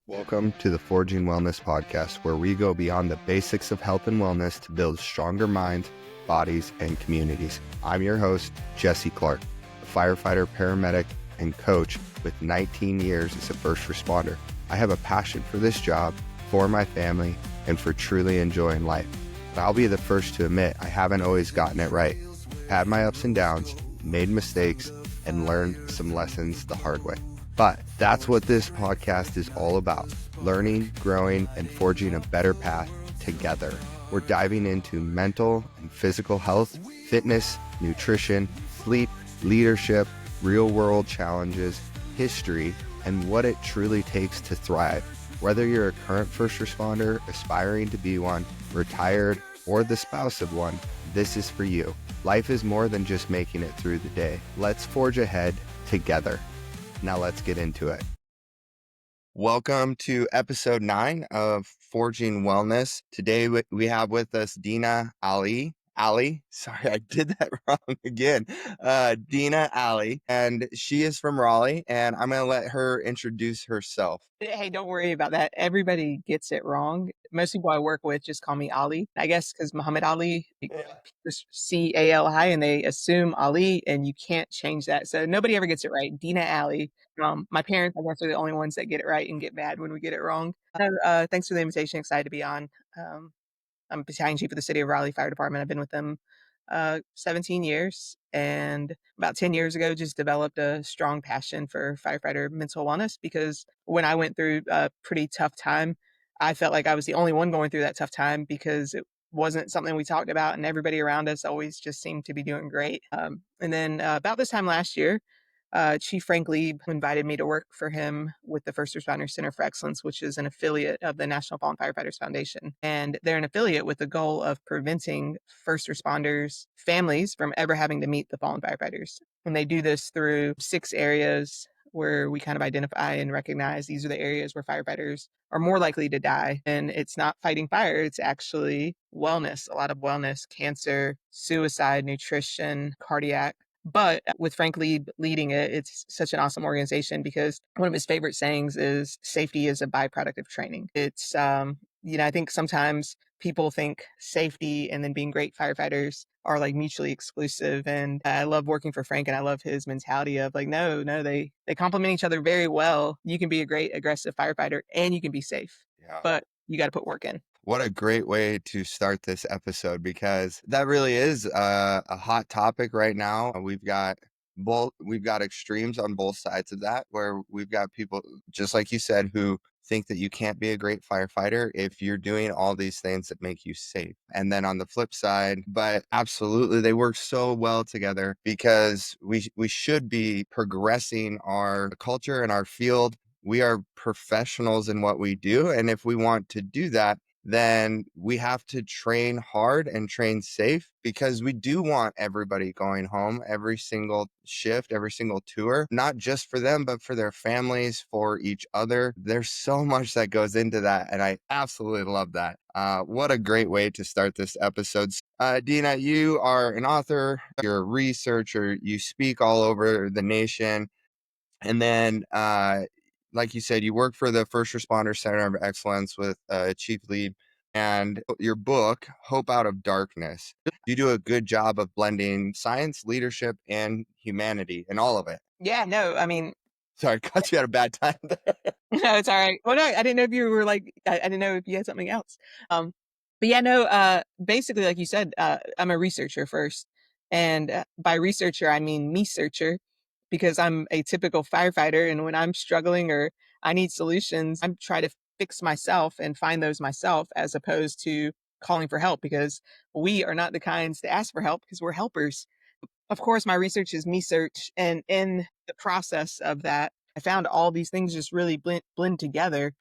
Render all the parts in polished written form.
Welcome to the Forging Wellness Podcast, where we go beyond the basics of health and wellness to build stronger minds, bodies, and communities. I'm your host, Jesse Clark, a firefighter, paramedic, and coach with 19 years as a first responder. I have a passion for this job, for my family, and for truly enjoying life. But I'll be the first to admit I haven't always gotten it right. I've had my ups and downs, made mistakes, and learned some lessons the hard way. But that's what this podcast is all about, learning, growing, and forging a better path together. We're diving into mental and physical health, fitness, nutrition, sleep, leadership, real-world challenges, history, and what it truly takes to thrive. Whether you're a current first responder, aspiring to be one, retired, or the spouse of one, this is for you. Life is more than just making it through the day. Let's forge ahead together. Now let's get into it. Welcome to episode 9 of Forging Wellness. Today we have with us Dena Ali. Sorry, I did that wrong again. Dena Ali, and she is from Raleigh, and I'm going to let her introduce herself. Hey, don't worry about that. Everybody gets it wrong. Most people I work with just call me Ali. I guess because Muhammad Ali, just C-A-L-I, and they assume Ali, and you can't change that. So nobody ever gets it right. Dena Ali. My parents, I guess, are the only ones that get it right and get mad when we get it wrong. Thanks for the invitation. Excited to be on. I'm Battalion Chief of the City of Raleigh Fire Department. I've been with them 17 years, and about 10 years ago just developed a strong passion for firefighter mental wellness, because when I went through a pretty tough time, I felt like I was the only one going through that tough time because it wasn't something we talked about, and everybody around us always just seemed to be doing great. And then about this time last year, Chief Frank Lieb invited me to work for him with the First Responder Center for Excellence, which is an affiliate of the National Fallen Firefighters Foundation. And they're an affiliate with the goal of preventing first responders' families from ever having to meet the fallen firefighters. And they do this through 6 areas where we kind of identify and recognize these are the areas where firefighters are more likely to die. And it's not fighting fire, it's actually wellness, a lot of wellness, cancer, suicide, nutrition, cardiac. But with Frank Lieb leading it, it's such an awesome organization because one of his favorite sayings is safety is a byproduct of training. It's, I think sometimes people think safety and then being great firefighters are like mutually exclusive. And I love working for Frank, and I love his mentality of like, no, they complement each other very well. You can be a great aggressive firefighter and you can be safe, but you got to put work in. What a great way to start this episode, because that really is a hot topic right now. We've got extremes on both sides of that, where we've got people, just like you said, who think that you can't be a great firefighter if you're doing all these things that make you safe. And then on the flip side, but absolutely, they work so well together, because we should be progressing our culture and our field. We are professionals in what we do. And if we want to do that, then we have to train hard and train safe, because we do want everybody going home every single shift, every single tour, not just for them, but for their families, for each other. There's so much that goes into that, and I absolutely love that. What a great way to start this episode. Dena, you are an author, you're a researcher, you speak all over the nation, and then like you said, you work for the First Responder Center of Excellence with Chief Lieb, and your book, Hope Out of Darkness. You do a good job of blending science, leadership, and humanity, and all of it. Yeah, no, I mean, Sorry, caught you at a bad time there. no, it's all right. Well, no, I didn't know if you were like, I didn't know if you had something else. But yeah, no, basically, like you said, I'm a researcher first. And by researcher, I mean me-searcher, because I'm a typical firefighter. And when I'm struggling or I need solutions, I'm trying to fix myself and find those myself, as opposed to calling for help, because we are not the kinds to ask for help because we're helpers. Of course, my research is me search. And in the process of that, I found all these things just really blend together.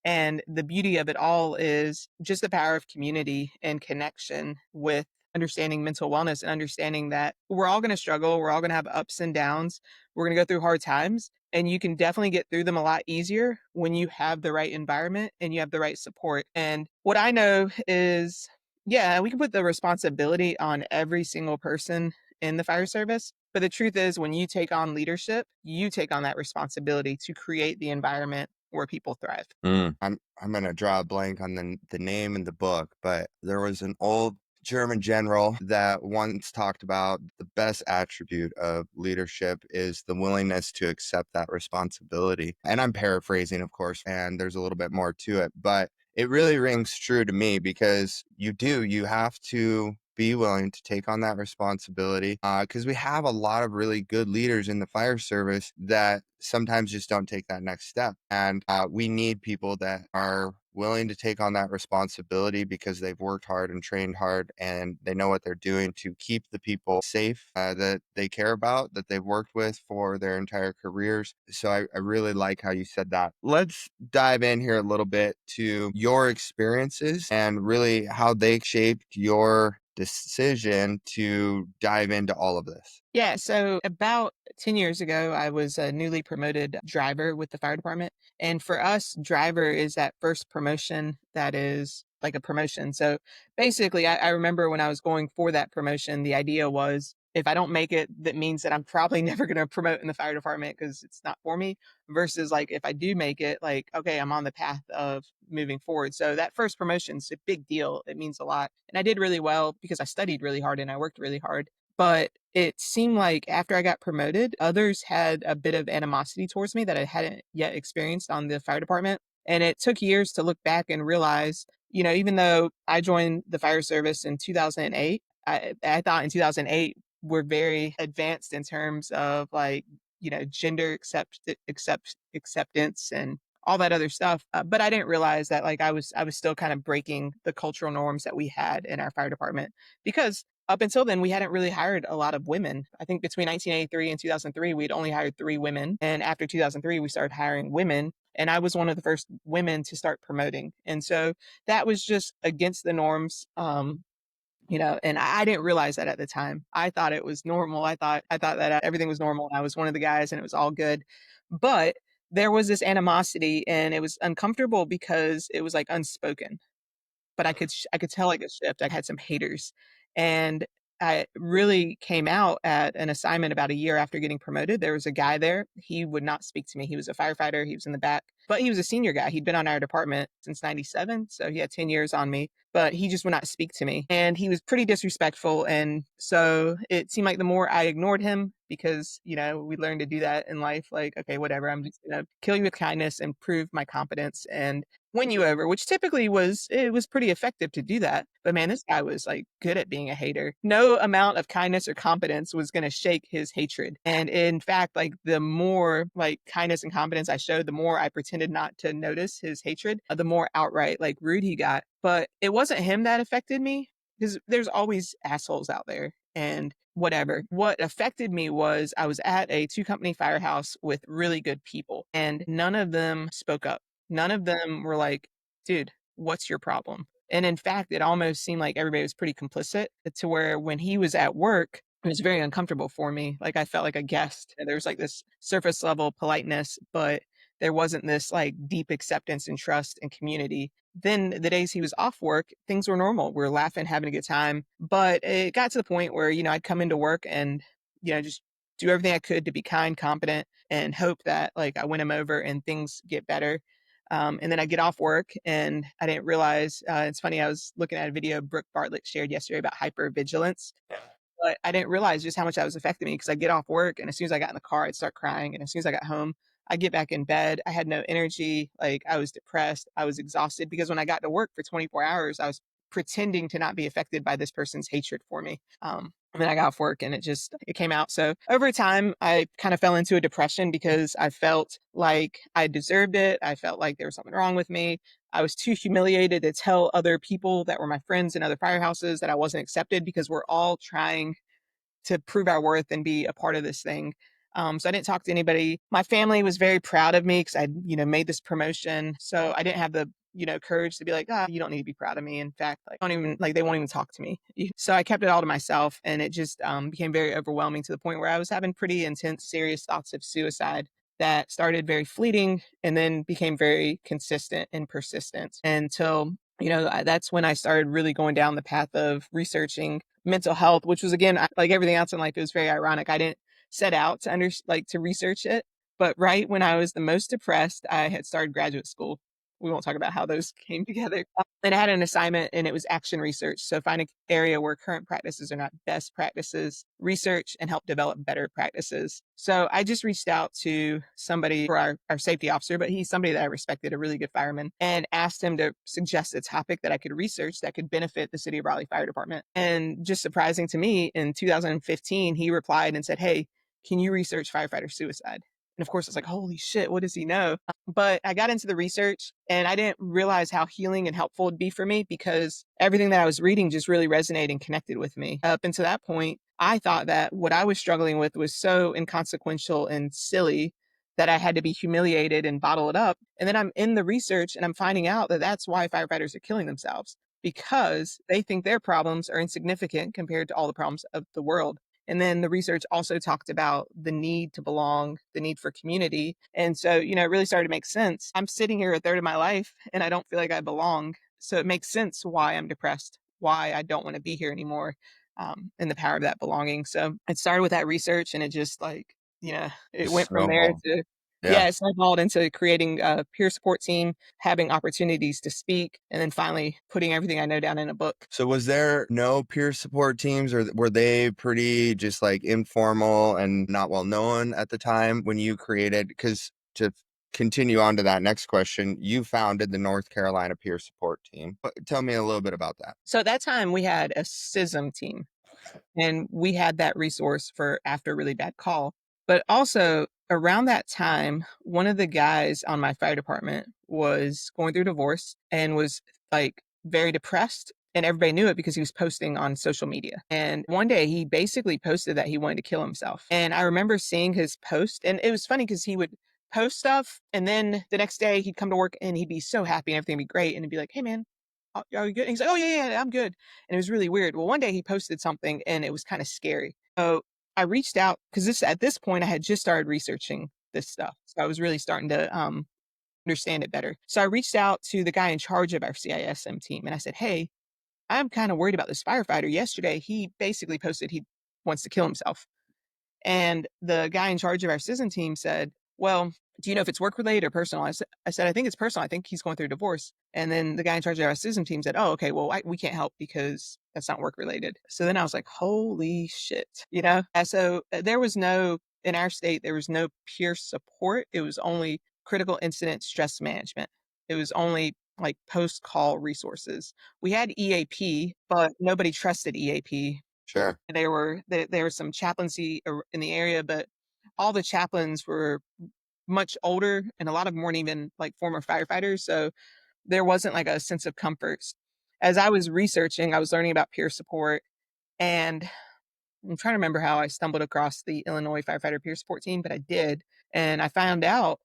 And the beauty of it all is just the power of community and connection with understanding mental wellness, and understanding that we're all going to struggle. We're all going to have ups and downs. We're going to go through hard times, and you can definitely get through them a lot easier when you have the right environment and you have the right support. And what I know is, yeah, we can put the responsibility on every single person in the fire service. But the truth is, when you take on leadership, you take on that responsibility to create the environment where people thrive. I'm gonna draw a blank on the name in the book, but there was an old German general that once talked about the best attribute of leadership is the willingness to accept that responsibility. And I'm paraphrasing, of course, and there's a little bit more to it, but it really rings true to me because you have to be willing to take on that responsibility, because we have a lot of really good leaders in the fire service that sometimes just don't take that next step. And we need people that are willing to take on that responsibility because they've worked hard and trained hard and they know what they're doing to keep the people safe that they care about, that they've worked with for their entire careers. So I really like how you said that. Let's dive in here a little bit to your experiences and really how they shaped your decision to dive into all of this. Yeah, so about 10 years ago, I was a newly promoted driver with the fire department. And for us, driver is that first promotion that is like a promotion. So basically, I remember when I was going for that promotion, the idea was if I don't make it, that means that I'm probably never going to promote in the fire department because it's not for me. Versus like if I do make it, like, okay, I'm on the path of moving forward. So that first promotion is a big deal. It means a lot. And I did really well because I studied really hard and I worked really hard. But it seemed like after I got promoted, others had a bit of animosity towards me that I hadn't yet experienced on the fire department. And it took years to look back and realize, even though I joined the fire service in 2008, I thought in 2008 we're very advanced in terms of like, gender acceptance and all that other stuff. But I didn't realize that like I was still kind of breaking the cultural norms that we had in our fire department because up until then, we hadn't really hired a lot of women. I think between 1983 and 2003, we'd only hired 3 women. And after 2003, we started hiring women. And I was one of the first women to start promoting. And so that was just against the norms. And I didn't realize that at the time. I thought it was normal. I thought that everything was normal. And I was one of the guys and it was all good. But there was this animosity and it was uncomfortable because it was like unspoken, but I could tell like a shift. I had some haters, and I really came out at an assignment about a year after getting promoted. There was a guy there. He would not speak to me. He was a firefighter. He was in the back, but he was a senior guy. He'd been on our department since '97, so he had 10 years on me. But he just would not speak to me, and he was pretty disrespectful. And so it seemed like the more I ignored him, because we learned to do that in life. Like, okay, whatever. I'm just gonna kill you with kindness and prove my competence. And win you over, which typically it was pretty effective to do that. But man, this guy was like good at being a hater. No amount of kindness or competence was going to shake his hatred. And in fact, like the more like kindness and competence I showed, the more I pretended not to notice his hatred, the more outright like rude he got. But it wasn't him that affected me because there's always assholes out there and whatever. What affected me was I was at a 2-company firehouse with really good people and none of them spoke up. None of them were like, dude, what's your problem? And in fact, it almost seemed like everybody was pretty complicit to where when he was at work, it was very uncomfortable for me. Like I felt like a guest. There was like this surface level politeness, but there wasn't this like deep acceptance and trust and community. Then the days he was off work, things were normal. We were laughing, having a good time. But it got to the point where, I'd come into work and, just do everything I could to be kind, competent, and hope that like I win him over and things get better. And then I get off work and I didn't realize, it's funny, I was looking at a video Brooke Bartlett shared yesterday about hypervigilance, but I didn't realize just how much that was affecting me because I get off work and as soon as I got in the car, I'd start crying. And as soon as I got home, I get back in bed. I had no energy. Like I was depressed. I was exhausted because when I got to work for 24 hours, I was pretending to not be affected by this person's hatred for me. And then I got off work and it came out. So over time, I kind of fell into a depression because I felt like I deserved it. I felt like there was something wrong with me. I was too humiliated to tell other people that were my friends in other firehouses that I wasn't accepted because we're all trying to prove our worth and be a part of this thing. So I didn't talk to anybody. My family was very proud of me because I, made this promotion. So I didn't have the, courage to be like, you don't need to be proud of me. In fact, like, don't even like, they won't even talk to me. So I kept it all to myself and it just became very overwhelming to the point where I was having pretty intense, serious thoughts of suicide that started very fleeting and then became very consistent and persistent until that's when I started really going down the path of researching mental health, which was again, like everything else in life, it was very ironic. I didn't set out to to research it, But right when I was the most depressed, I had started graduate school. We won't talk about how those came together. And I had an assignment and it was action research. So find an area where current practices are not best practices, research and help develop better practices. So I just reached out to somebody for our safety officer, but he's somebody that I respected, a really good fireman, and asked him to suggest a topic that I could research that could benefit the City of Raleigh Fire Department. And just surprising to me, in 2015, he replied and said, "Hey, can you research firefighter suicide?" And of course, it's like, holy shit, what does he know? But I got into the research and I didn't realize how healing and helpful it'd be for me because everything that I was reading just really resonated and connected with me. Up until that point, I thought that what I was struggling with was so inconsequential and silly that I had to be humiliated and bottle it up. And then I'm in the research and I'm finding out that that's why firefighters are killing themselves because they think their problems are insignificant compared to all the problems of the world. And then the research also talked about the need to belong, the need for community. And so, it really started to make sense. I'm sitting here a third of my life and I don't feel like I belong. So it makes sense why I'm depressed, why I don't want to be here anymore, and the power of that belonging. So it started with that research and it just it Just went from there snowball. to, Yeah. it snowballed into creating a peer support team, having opportunities to speak, and then finally putting everything I know down in a book. So was there no peer support teams, or were they pretty just like informal and not well known at the time when you created? Because to continue on to that next question, you founded the North Carolina Peer Support Team. Tell me a little bit about that. So at that time we had a SISM team. And we had that resource for after a really bad call. But also around that time, one of the guys on my fire department was going through divorce and was like very depressed. And everybody knew it because he was posting on social media. And one day he basically posted that he wanted to kill himself. And I remember seeing his post, and it was funny because he would post stuff. And then the next day he'd come to work and he'd be so happy and everything would be great. And he'd be like, "Hey, man, are you good?" And he's like, "Oh, yeah, I'm good." And it was really weird. Well, one day he posted something and it was kind of scary. So I reached out because at this point I had just started researching this stuff. So I was really starting to understand it better. So I reached out to the guy in charge of our CISM team and I said, "Hey, I'm kind of worried about this firefighter. Yesterday, he basically posted he wants to kill himself." And the guy in charge of our citizen team said, "Well, do you know if it's work related or personal?" I said, "I think it's personal. I think he's going through a divorce." And then the guy in charge of our citizen team said, "Oh, okay, well, we can't help because that's not work related." So then I was like, holy shit. And so there was in our state, there was no peer support. It was only critical incident stress management. It was only like post call resources. We had EAP, but nobody trusted EAP. Sure. There was some chaplaincy in the area, but all the chaplains were much older, and a lot of them weren't even like former firefighters. So there wasn't like a sense of comfort. As I was researching, I was learning about peer support, and I'm trying to remember how I stumbled across the Illinois Firefighter Peer Support Team, but I did. And I found out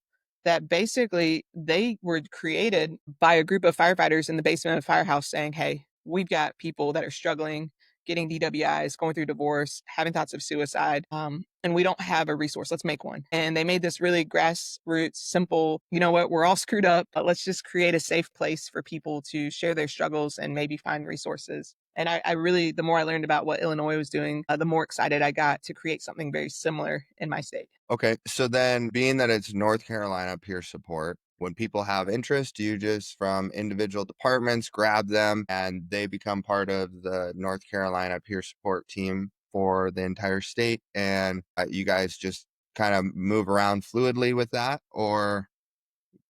that basically they were created by a group of firefighters in the basement of a firehouse saying, "Hey, we've got people that are struggling, getting DWIs, going through divorce, having thoughts of suicide, and we don't have a resource. Let's make one." And they made this really grassroots, simple, you know what, we're all screwed up, but let's just create a safe place for people to share their struggles and maybe find resources. And I really, the more I learned about what Illinois was doing, the more excited I got to create something very similar in my state. Okay. So then, being that it's North Carolina peer support, when people have interest, do you just from individual departments grab them and they become part of the North Carolina peer support team for the entire state? And you guys just kind of move around fluidly with that? Or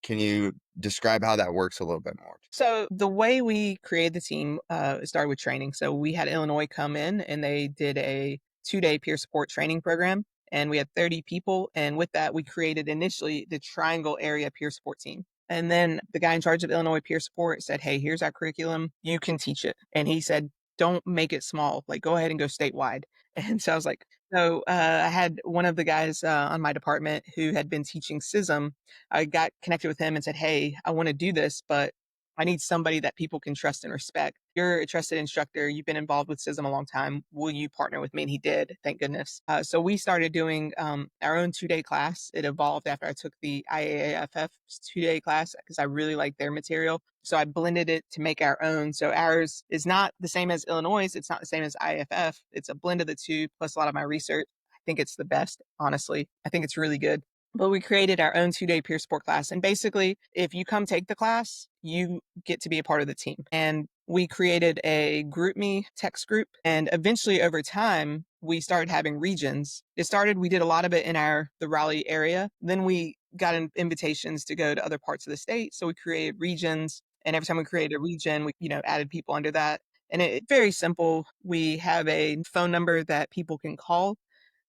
can you describe how that works a little bit more? So the way we created the team started with training. So we had Illinois come in and they did a 2-day peer support training program. And we had 30 people. And with that, we created initially the Triangle Area Peer Support Team. And then the guy in charge of Illinois peer support said, "Hey, here's our curriculum. You can teach it." And he said, "Don't make it small. Like, go ahead and go statewide." And so I was like, I had one of the guys on my department who had been teaching SISM. I got connected with him and said, "Hey, I want to do this, but I need somebody that people can trust and respect. You're a trusted instructor. You've been involved with SISM a long time. Will you partner with me?" And he did, thank goodness. So we started doing our own 2-day class. It evolved after I took the IAAFF's 2-day class because I really liked their material. So I blended it to make our own. So ours is not the same as Illinois'. It's not the same as IAFF. It's a blend of the two, plus a lot of my research. I think it's the best, honestly. I think it's really good. But we created our own 2-day peer support class. And basically, if you come take the class, you get to be a part of the team. And we created a GroupMe text group. And eventually, over time, we started having regions. We did a lot of it in the Raleigh area. Then we got invitations to go to other parts of the state. So we created regions. And every time we created a region, we, added people under that. And it's very simple. We have a phone number that people can call,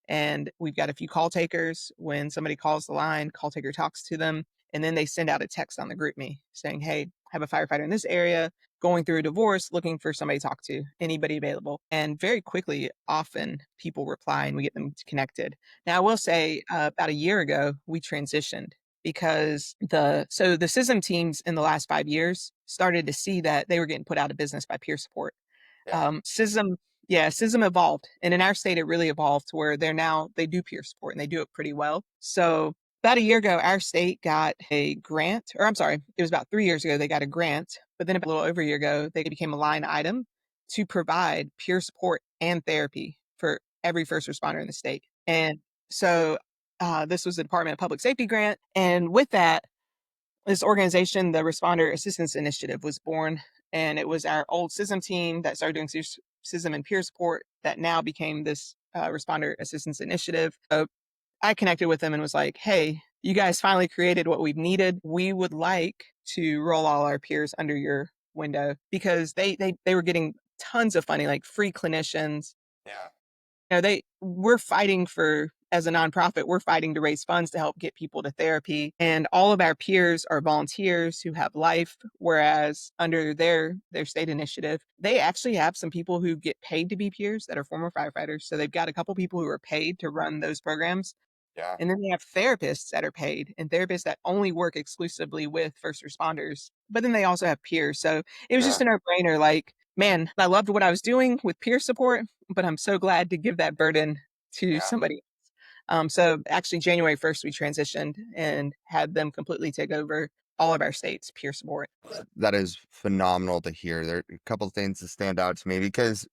and we've got a few call takers. When somebody calls the line, call taker talks to them, and then they send out a text on the GroupMe saying, hey, I have a firefighter in this area going through a divorce, looking for somebody to talk to, anybody available. And very quickly, often people reply and we get them connected. Now, I will say about a year ago, we transitioned because the CISM teams in the last 5 years started to see that they were getting put out of business by peer support. CISM, yeah, CISM evolved. And in our state, it really evolved to where they do peer support and they do it pretty well. So about a year ago, our state got a grant, or I'm sorry, it was about 3 years ago, they got a grant. But then a little over a year ago, they became a line item to provide peer support and therapy for every first responder in the state. And so this was the Department of Public Safety grant. And with that, this organization, the Responder Assistance Initiative, was born, and it was our old CISM team that started doing CISM and peer support that now became this Responder Assistance Initiative. So I connected with them and was like, hey, you guys finally created what we've needed. We would like to roll all our peers under your window, because they were getting tons of funding, like free clinicians. Yeah. We're fighting as a nonprofit, we're fighting to raise funds to help get people to therapy. And all of our peers are volunteers who have life, whereas under their state initiative, they actually have some people who get paid to be peers that are former firefighters. So they've got a couple people who are paid to run those programs. Yeah. And then they have therapists that are paid, and therapists that only work exclusively with first responders. But then they also have peers. So it was just a no-brainer. Like, man, I loved what I was doing with peer support, but I'm so glad to give that burden to somebody. So actually, January 1st, we transitioned and had them completely take over all of our states' peer support. That is phenomenal to hear. There are a couple of things that stand out to me because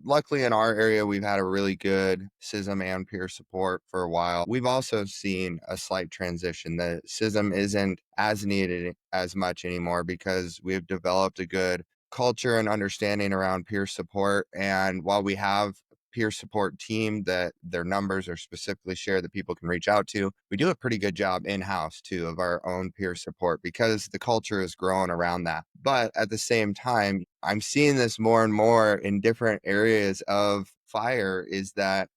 luckily in our area, we've had a really good CISM and peer support for a while. We've also seen a slight transition. The CISM isn't as needed as much anymore because we've developed a good culture and understanding around peer support. And while we have peer support team that their numbers are specifically shared that people can reach out to, we do a pretty good job in-house too of our own peer support because the culture is growing around that. But at the same time, I'm seeing this more and more in different areas of fire, is that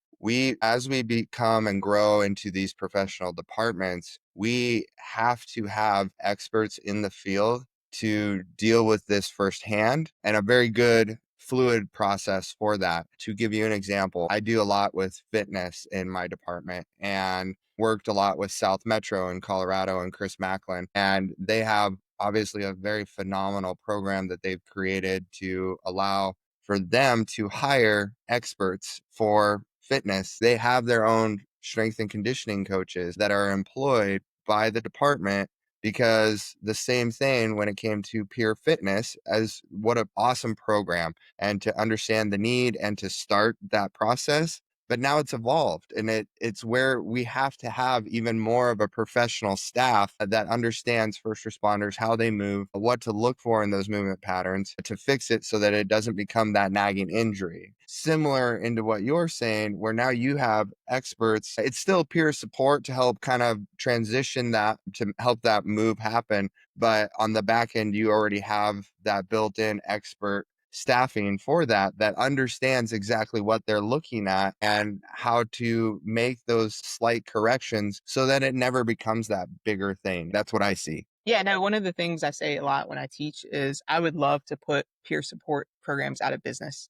as we become and grow into these professional departments, we have to have experts in the field to deal with this firsthand, and a very good fluid process for that. To give you an example, I do a lot with fitness in my department and worked a lot with South Metro in Colorado and Chris Macklin. And they have obviously a very phenomenal program that they've created to allow for them to hire experts for fitness. They have their own strength and conditioning coaches that are employed by the department, because the same thing when it came to peer fitness, as what an awesome program, and to understand the need and to start that process. But now it's evolved, and it's where we have to have even more of a professional staff that understands first responders, how they move, what to look for in those movement patterns to fix it so that it doesn't become that nagging injury. Similar into what you're saying, where now you have experts, it's still peer support to help kind of transition that, to help that move happen. But on the back end, you already have that built-in expert staffing for that understands exactly what they're looking at and how to make those slight corrections so that it never becomes that bigger thing. That's what I see. Yeah, no, one of the things I say a lot when I teach is I would love to put peer support programs out of business,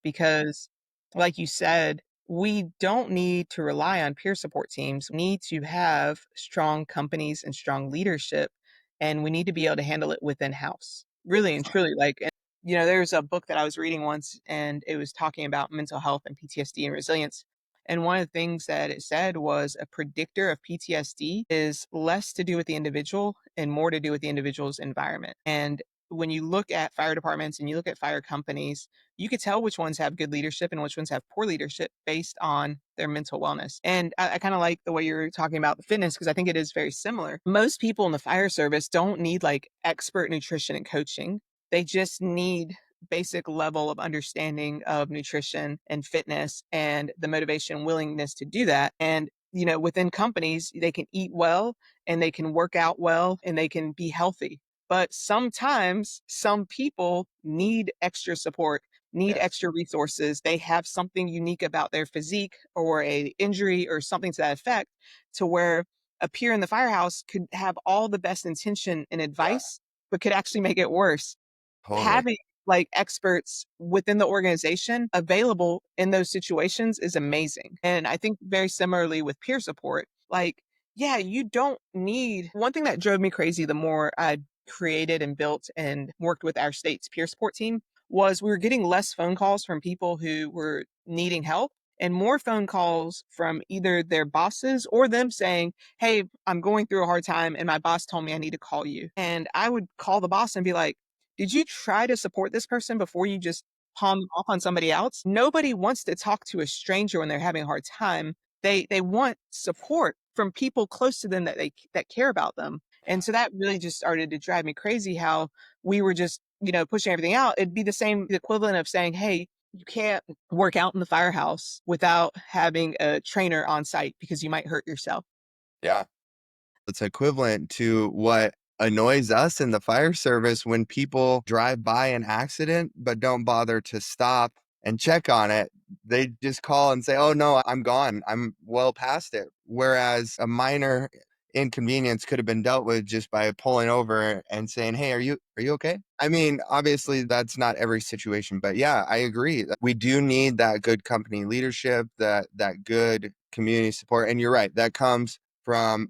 because, like you said, we don't need to rely on peer support teams. We need to have strong companies and strong leadership, and we need to be able to handle it within house. Really and truly, there's a book that I was reading once, and it was talking about mental health and PTSD and resilience. And one of the things that it said was a predictor of PTSD is less to do with the individual and more to do with the individual's environment. And when you look at fire departments and you look at fire companies, you could tell which ones have good leadership and which ones have poor leadership based on their mental wellness. And I kind of like the way you're talking about the fitness, because I think it is very similar. Most people in the fire service don't need like expert nutrition and coaching. They just need basic level of understanding of nutrition and fitness and the motivation and willingness to do that. And within companies, they can eat well and they can work out well and they can be healthy. But sometimes some people need extra support, need Yes. extra resources. They have something unique about their physique or a injury or something to that effect, to where a peer in the firehouse could have all the best intention and Yeah. advice, but could actually make it worse. Totally. Having like experts within the organization available in those situations is amazing. And I think very similarly with peer support, like, yeah, you don't need one thing that drove me crazy the more I created and built and worked with our state's peer support team was we were getting less phone calls from people who were needing help and more phone calls from either their bosses or them saying, "Hey, I'm going through a hard time and my boss told me I need to call you." And I would call the boss and be like, "Did you try to support this person before you just palm them off on somebody else?" Nobody wants to talk to a stranger when they're having a hard time. They want support from people close to them that care about them. And so that really just started to drive me crazy how we were just, pushing everything out. It'd be the equivalent of saying, "Hey, you can't work out in the firehouse without having a trainer on site because you might hurt yourself." Yeah. It's equivalent to what annoys us in the fire service when people drive by an accident but don't bother to stop and check on it. They just call and say, "Oh no, I'm gone. I'm well past it." Whereas a minor inconvenience could have been dealt with just by pulling over and saying, "Hey, are you okay?" I mean, obviously that's not every situation, but yeah, I agree. We do need that good company leadership, that good community support. And you're right, that comes from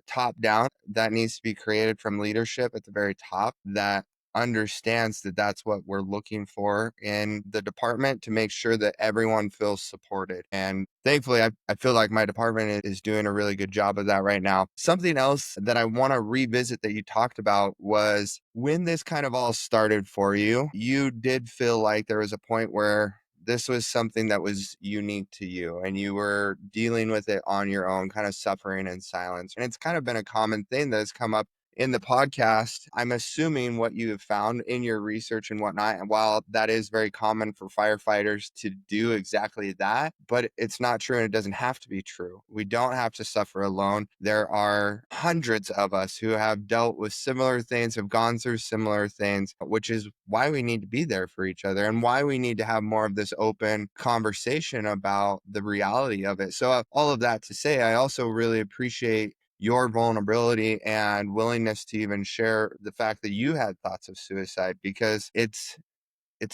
top down. That needs to be created from leadership at the very top that understands that that's what we're looking for in the department to make sure that everyone feels supported. And thankfully, I feel like my department is doing a really good job of that right now. Something else that I want to revisit that you talked about was when this kind of all started for you, you did feel like there was a point where this was something that was unique to you and you were dealing with it on your own, kind of suffering in silence. And it's kind of been a common thing that has come up in the podcast. I'm assuming what you have found in your research and whatnot, and while that is very common for firefighters to do exactly that, but it's not true and it doesn't have to be true. We don't have to suffer alone. There are hundreds of us who have dealt with similar things, have gone through similar things, which is why we need to be there for each other and why we need to have more of this open conversation about the reality of it. So all of that to say, I also really appreciate your vulnerability and willingness to even share the fact that you had thoughts of suicide, because it's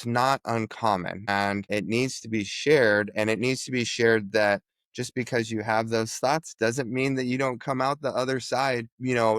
not uncommon and it needs to be shared. And it needs to be shared that just because you have those thoughts doesn't mean that you don't come out the other side,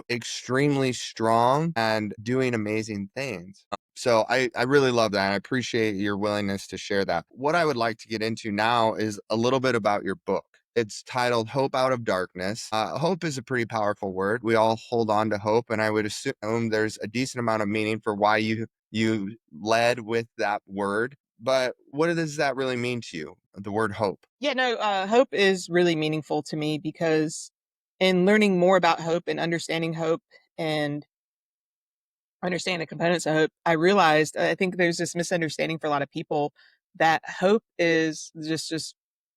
extremely strong and doing amazing things. So I really love that. And I appreciate your willingness to share that. What I would like to get into now is a little bit about your book. It's titled Hope Out of Darkness. Hope is a pretty powerful word. We all hold on to hope, and I would assume there's a decent amount of meaning for why you led with that word. But what does that really mean to you, the word hope? Yeah, no, hope is really meaningful to me because in learning more about hope and understanding hope and understand the components of hope, I realized I think there's this misunderstanding for a lot of people that hope is just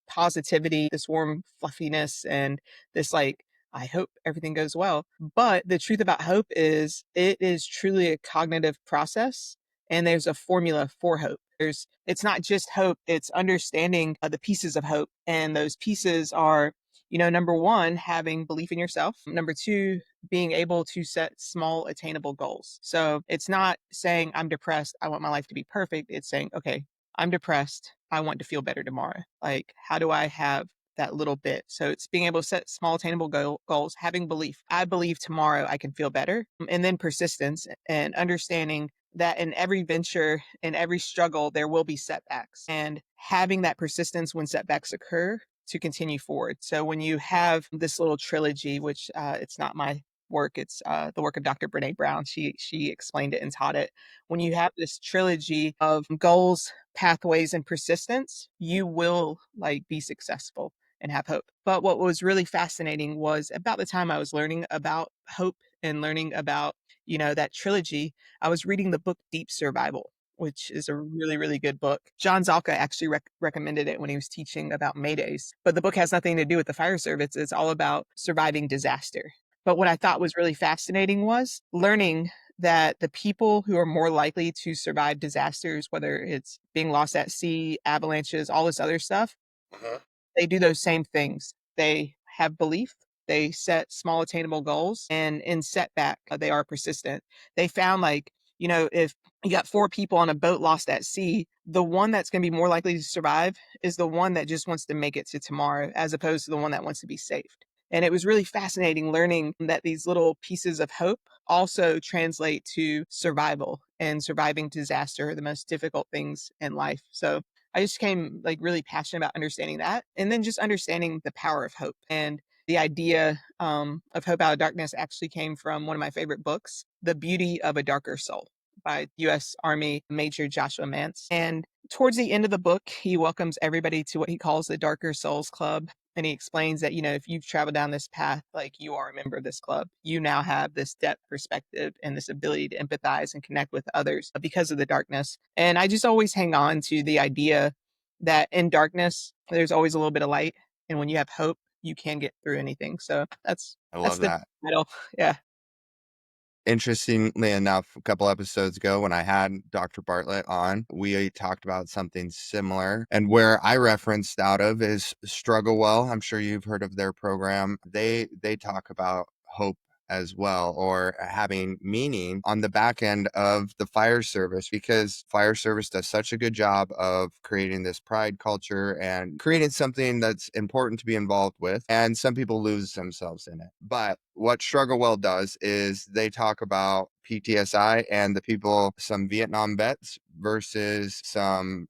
positivity, this warm fluffiness, and this like I hope everything goes well. But the truth about hope is it is truly a cognitive process, and there's a formula for hope. It's not just hope; it's understanding the pieces of hope, and those pieces are, number one, having belief in yourself. Number two, being able to set small attainable goals. So it's not saying I'm depressed, I want my life to be perfect. It's saying, okay, I'm depressed, I want to feel better tomorrow. Like, how do I have that little bit? So it's being able to set small attainable goals, having belief. I believe tomorrow I can feel better. And then persistence and understanding that in every venture, in every struggle, there will be setbacks, and having that persistence when setbacks occur to continue forward. So when you have this little trilogy, which it's not my work. It's the work of Dr. Brene Brown. She explained it and taught it. When you have this trilogy of goals, pathways, and persistence, you will be successful and have hope. But what was really fascinating was about the time I was learning about hope and learning about, that trilogy, I was reading the book Deep Survival, which is a really, really good book. John Zalka actually recommended it when he was teaching about Maydays. But the book has nothing to do with the fire service. It's all about surviving disaster. But what I thought was really fascinating was learning that the people who are more likely to survive disasters, whether it's being lost at sea, avalanches, all this other stuff, they do those same things. They have belief. They set small attainable goals, and in setback, they are persistent. They found if you got 4 people on a boat lost at sea, the one that's going to be more likely to survive is the one that just wants to make it to tomorrow, as opposed to the one that wants to be saved. And it was really fascinating learning that these little pieces of hope also translate to survival, and surviving disaster, the most difficult things in life. So I just became really passionate about understanding that, and then just understanding the power of hope. And the idea of hope out of darkness actually came from one of my favorite books, The Beauty of a Darker Soul by U.S. Army Major Joshua Mance. And towards the end of the book, he welcomes everybody to what he calls the Darker Souls Club. And he explains that, if you've traveled down this path, you are a member of this club, you now have this depth perspective and this ability to empathize and connect with others because of the darkness. And I just always hang on to the idea that in darkness, there's always a little bit of light. And when you have hope, you can get through anything. So I that's love the that. title. Yeah. Interestingly enough, a couple episodes ago when I had Dr. Bartlett on, we talked about something similar. And where I referenced out of is Struggle Well. I'm sure you've heard of their program. They talk about hope as well, or having meaning on the back end of the fire service, because fire service does such a good job of creating this pride culture and creating something that's important to be involved with. And some people lose themselves in it. But what Struggle Well does is they talk about PTSI and the people, some Vietnam vets versus some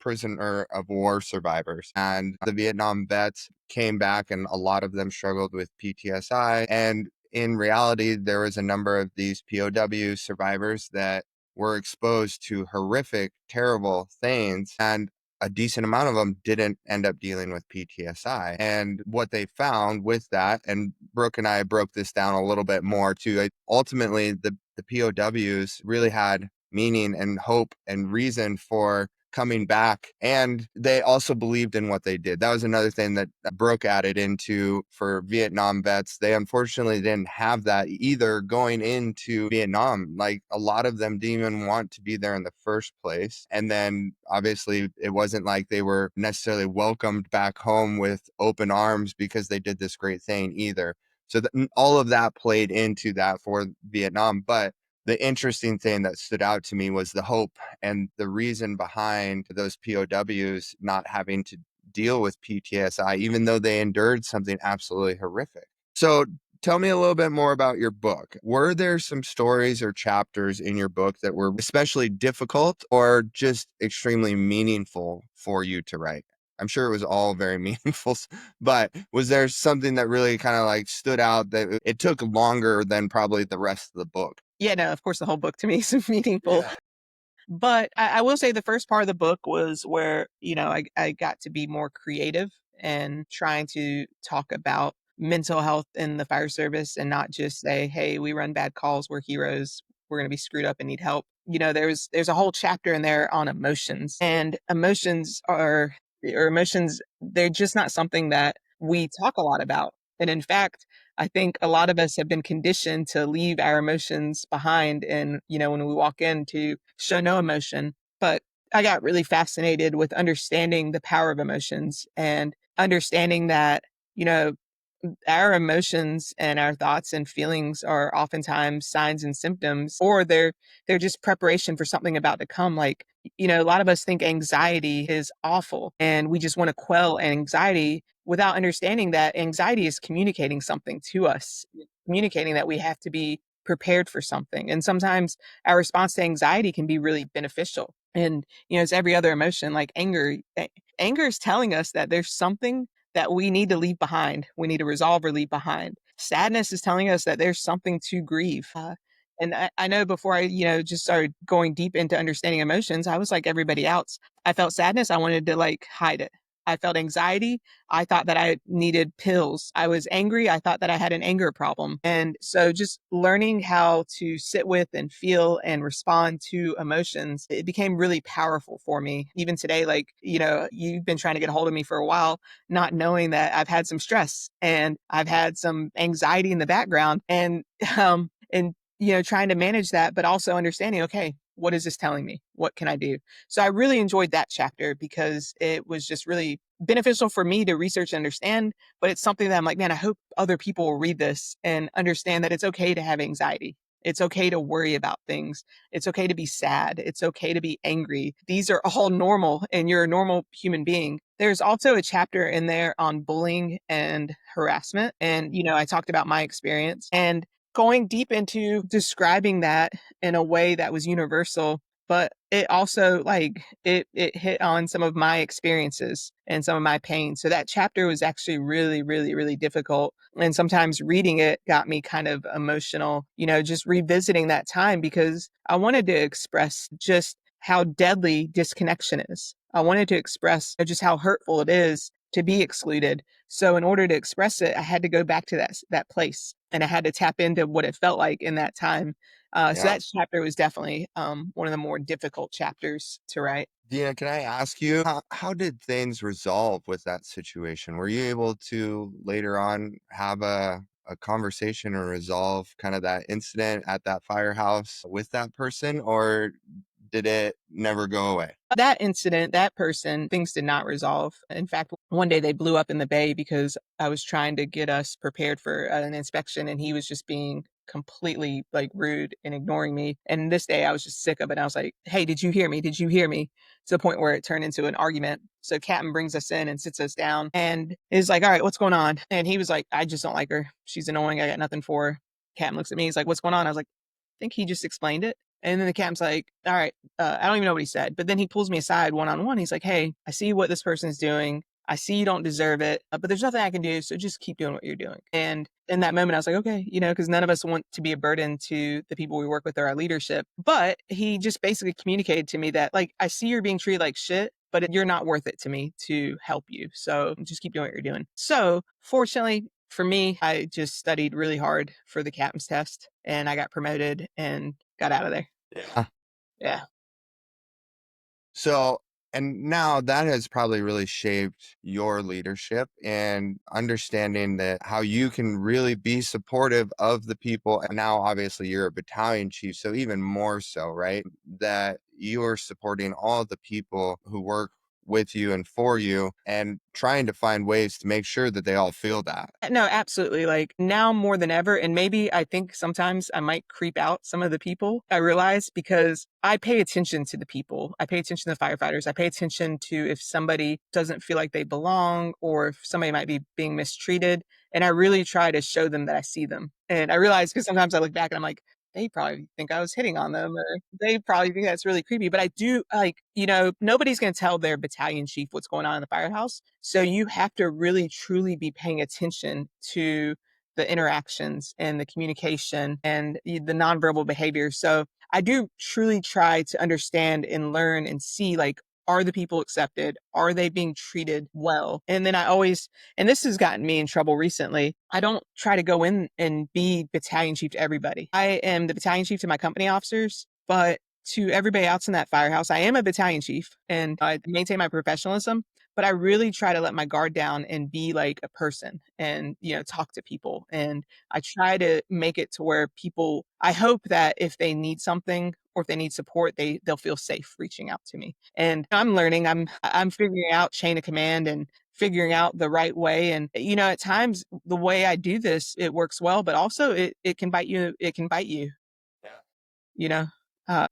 prisoner of war survivors. And the Vietnam vets came back, and a lot of them struggled with PTSI. And in reality, there was a number of these POW survivors that were exposed to horrific, terrible things, and a decent amount of them didn't end up dealing with PTSI. And what they found with that, and Brooke and I broke this down a little bit more too, ultimately the POWs really had meaning and hope and reason for coming back, and they also believed in what they did. That was another thing that Brooke added into for Vietnam vets. They unfortunately didn't have that either going into Vietnam. A lot of them didn't even want to be there in the first place. And then obviously it wasn't like they were necessarily welcomed back home with open arms because they did this great thing either. So all of that played into that for Vietnam. But the interesting thing that stood out to me was the hope and the reason behind those POWs not having to deal with PTSI, even though they endured something absolutely horrific. So tell me a little bit more about your book. Were there some stories or chapters in your book that were especially difficult or just extremely meaningful for you to write? I'm sure it was all very meaningful, but was there something that really kind of stood out that it took longer than probably the rest of the book? Yeah, no, of course, the whole book to me is meaningful. Yeah. But I will say the first part of the book was where, I got to be more creative and trying to talk about mental health in the fire service, and not just say, hey, we run bad calls, we're heroes, we're going to be screwed up and need help. There's a whole chapter in there on emotions, and emotions, they're just not something that we talk a lot about. And in fact, I think a lot of us have been conditioned to leave our emotions behind. And, when we walk in, to show no emotion. But I got really fascinated with understanding the power of emotions, and understanding that, you know, our emotions and our thoughts and feelings are oftentimes signs and symptoms, or they're just preparation for something about to come. A lot of us think anxiety is awful, and we just want to quell anxiety without understanding that anxiety is communicating something to us, communicating that we have to be prepared for something. And sometimes our response to anxiety can be really beneficial. And, it's every other emotion, like anger. Anger is telling us that there's something that we need to leave behind. We need to resolve or leave behind. sadness is telling us that there's something to grieve. And I know before I, just started going deep into understanding emotions, I was like everybody else. I felt sadness. I wanted to like hide it. I felt anxiety. I thought that I needed pills. I was angry. I thought that I had an anger problem. And so just learning how to sit with and feel and respond to emotions, it became really powerful for me. Even today, like, you've been trying to get a hold of me for a while, not knowing that I've had some stress and I've had some anxiety in the background and trying to manage that, but also understanding, okay, what is this telling me? What can I do? So I really enjoyed that chapter because it was just really beneficial for me to research and understand. But it's something that I'm like, man, I hope other people will read this and understand that it's okay to have anxiety. It's okay to worry about things. It's okay to be sad. It's okay to be angry. These are all normal, and you're a normal human being. There's also a chapter in there on bullying and harassment. And, I talked about my experience and going deep into describing that in a way that was universal, but it also it hit on some of my experiences and some of my pain. So that chapter was actually really, really, really difficult. And sometimes reading it got me kind of emotional, just revisiting that time because I wanted to express just how deadly disconnection is. I wanted to express just how hurtful it is to be excluded. So in order to express it, I had to go back to that place, and I had to tap into what it felt like in that time. So Yeah. that chapter was definitely one of the more difficult chapters to write. Dina, can I ask you, how did things resolve with that situation? Were you able to later on have a conversation or resolve kind of that incident at that firehouse with that person, or did it never go away? That incident, that person, things did not resolve. In fact, one day they blew up in the bay because I was trying to get us prepared for an inspection, and he was just being completely like rude and ignoring me. And this day I was just sick of it. I was like, hey, did you hear me? Did you hear me? To the point where it turned into an argument. So Captain brings us in and sits us down and is like, all right, what's going on? And he was like, I just don't like her. She's annoying. I got nothing for her. Captain looks at me. He's like, what's going on? I was like, I think he just explained it. And then the captain's like, all right, I don't even know what he said. But then he pulls me aside one-on-one. He's like, hey, I see what this person's doing. I see you don't deserve it, but there's nothing I can do. So just keep doing what you're doing. And in that moment, I was like, okay, because none of us want to be a burden to the people we work with or our leadership. But he just basically communicated to me that, like, I see you're being treated like shit, but you're not worth it to me to help you. So just keep doing what you're doing. So fortunately, for me, I just studied really hard for the captain's test and I got promoted and got out of there. Yeah. Yeah. So, and now that has probably really shaped your leadership and understanding that how you can really be supportive of the people. And now, obviously, you're a battalion chief. So, even more so, right? That you are supporting all the people who work with you and for you and trying to find ways to make sure that they all feel that. No, absolutely. Like now more than ever. And maybe I think sometimes I might creep out some of the people. I realize because I pay attention to the people. I pay attention to the firefighters. I pay attention to if somebody doesn't feel like they belong or if somebody might be being mistreated. And I really try to show them that I see them. And I realize because sometimes I look back and I'm like, they probably think I was hitting on them or they probably think that's really creepy. But I do like, nobody's going to tell their battalion chief what's going on in the firehouse. So you have to really truly be paying attention to the interactions and the communication and the nonverbal behavior. So I do truly try to understand and learn and see like, are the people accepted? Are they being treated well? And then I always, and this has gotten me in trouble recently, I don't try to go in and be battalion chief to everybody. I am the battalion chief to my company officers, but to everybody else in that firehouse, I am a battalion chief and I maintain my professionalism, but I really try to let my guard down and be like a person and, talk to people. And I try to make it to where people, I hope that if they need something or if they need support, they'll feel safe reaching out to me. And I'm learning, I'm figuring out chain of command and figuring out the right way. And, at times the way I do this, it works well, but also it can bite you. It can bite you, Yeah. you know? Uh,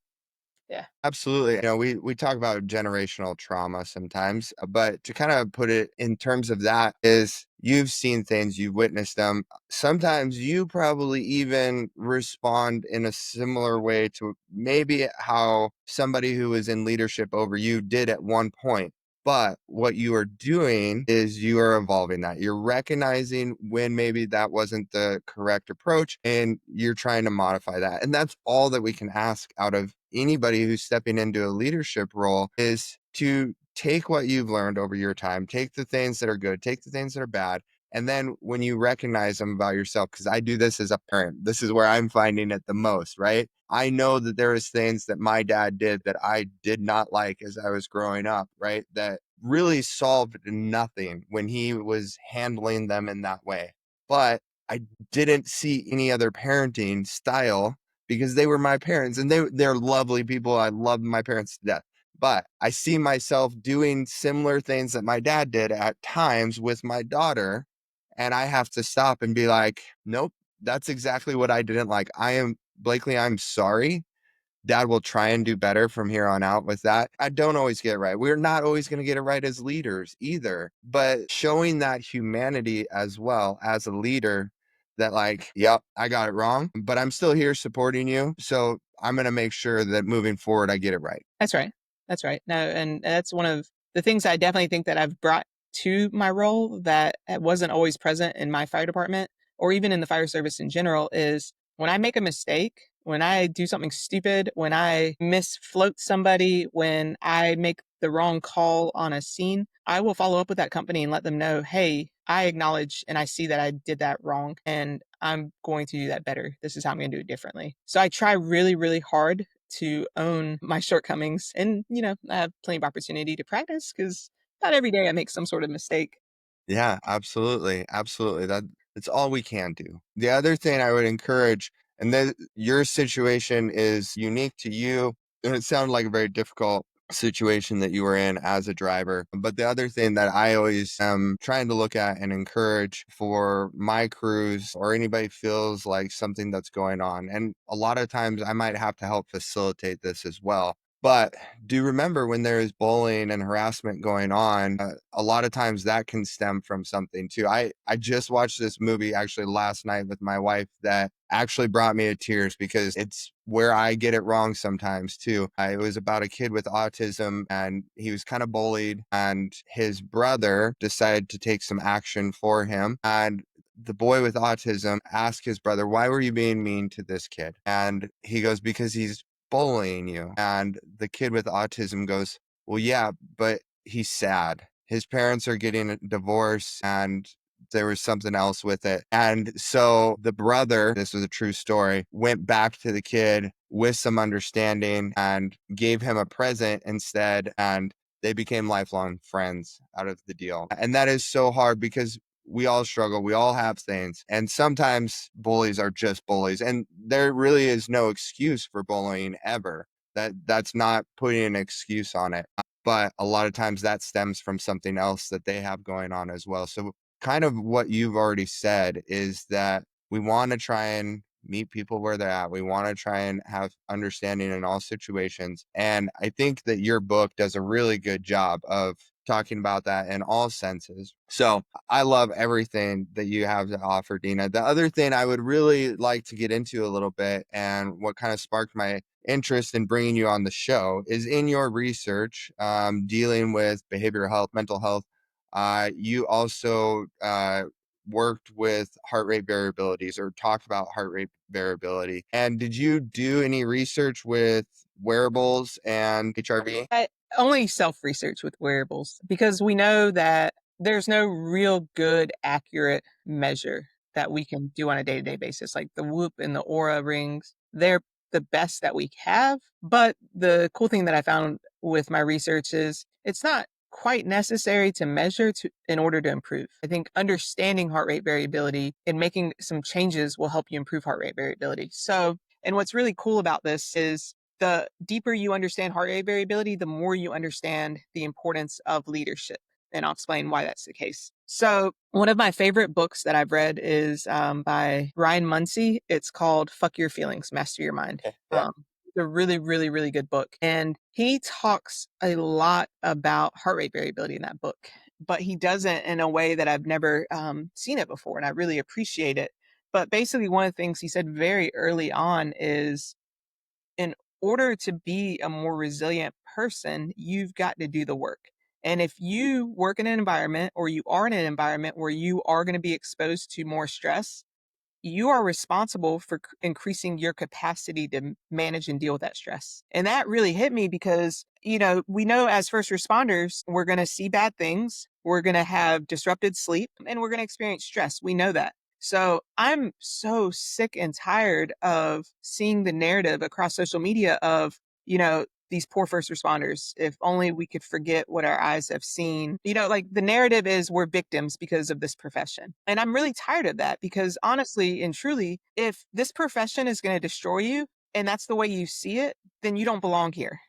yeah. Absolutely. We talk about generational trauma sometimes, but to kind of put it in terms of that is you've seen things, you've witnessed them. Sometimes you probably even respond in a similar way to maybe how somebody who was in leadership over you did at one point. But what you are doing is you are evolving that. You're recognizing when maybe that wasn't the correct approach and you're trying to modify that. And that's all that we can ask out of anybody who's stepping into a leadership role, is to take what you've learned over your time, take the things that are good, take the things that are bad. And then when you recognize them about yourself, because I do this as a parent, this is where I'm finding it the most, right? I know that there was things that my dad did that I did not like as I was growing up, right? That really solved nothing when he was handling them in that way. But I didn't see any other parenting style because they were my parents and they're lovely people. I love my parents to death. But I see myself doing similar things that my dad did at times with my daughter. And I have to stop and be like, nope, that's exactly what I didn't like. Blakely, I'm sorry. Dad will try and do better from here on out with that. I don't always get it right. We're not always going to get it right as leaders either, but showing that humanity as well as a leader, that like, yep, I got it wrong, but I'm still here supporting you. So I'm going to make sure that moving forward, I get it right. That's right. That's right. No, and that's one of the things I definitely think that I've brought to my role that wasn't always present in my fire department or even in the fire service in general is when I make a mistake, when I do something stupid, when I misfloat somebody, when I make the wrong call on a scene, I will follow up with that company and let them know, hey, I acknowledge and I see that I did that wrong and I'm going to do that better. This is how I'm going to do it differently. So I try really, really hard to own my shortcomings and, I have plenty of opportunity to practice because not every day I make some sort of mistake. Yeah, absolutely. Absolutely. That's all we can do. The other thing I would encourage, and then your situation is unique to you, and it sounded like a very difficult situation that you were in as a driver. But the other thing that I always am trying to look at and encourage for my crews or anybody feels like something that's going on, and a lot of times I might have to help facilitate this as well. But do remember when there is bullying and harassment going on, a lot of times that can stem from something too. I just watched this movie actually last night with my wife that actually brought me to tears because it's where I get it wrong sometimes too. It was about a kid with autism and he was kind of bullied and his brother decided to take some action for him. And the boy with autism asked his brother, why were you being mean to this kid? And he goes, because he's bullying you. And the kid with autism goes, well, yeah, but he's sad. His parents are getting a divorce and there was something else with it. And so the brother, this was a true story, went back to the kid with some understanding and gave him a present instead. And they became lifelong friends out of the deal. And that is so hard because we all struggle. We all have things. And sometimes bullies are just bullies. And there really is no excuse for bullying ever. That's not putting an excuse on it. But a lot of times that stems from something else that they have going on as well. So kind of what you've already said is that we want to try and meet people where they're at. We want to try and have understanding in all situations. And I think that your book does a really good job of talking about that in all senses. So I love everything that you have to offer, Dena. The other thing I would really like to get into a little bit and what kind of sparked my interest in bringing you on the show is in your research dealing with behavioral health, mental health. You also worked with heart rate variabilities or talked about heart rate variability. And did you do any research with wearables and HRV? I only self-research with wearables because we know that there's no real good, accurate measure that we can do on a day-to-day basis. Like the Whoop and the Aura rings, they're the best that we have. But the cool thing that I found with my research is it's not quite necessary to measure in order to improve. I think understanding heart rate variability and making some changes will help you improve heart rate variability. So, and what's really cool about this is the deeper you understand heart rate variability, the more you understand the importance of leadership. And I'll explain why that's the case. So, one of my favorite books that I've read is by Ryan Muncie. It's called Fuck Your Feelings, Master Your Mind. Okay, yeah. It's a really, really, really good book. And he talks a lot about heart rate variability in that book, but he does it in a way that I've never seen it before. And I really appreciate it. But basically, one of the things he said very early on is in order to be a more resilient person, you've got to do the work. And if you work in an environment or you are in an environment where you are going to be exposed to more stress, you are responsible for increasing your capacity to manage and deal with that stress. And that really hit me because, we know as first responders, we're going to see bad things, we're going to have disrupted sleep, and we're going to experience stress. We know that. So I'm so sick and tired of seeing the narrative across social media of, these poor first responders. If only we could forget what our eyes have seen. Like the narrative is we're victims because of this profession. And I'm really tired of that because honestly and truly, if this profession is going to destroy you and that's the way you see it, then you don't belong here.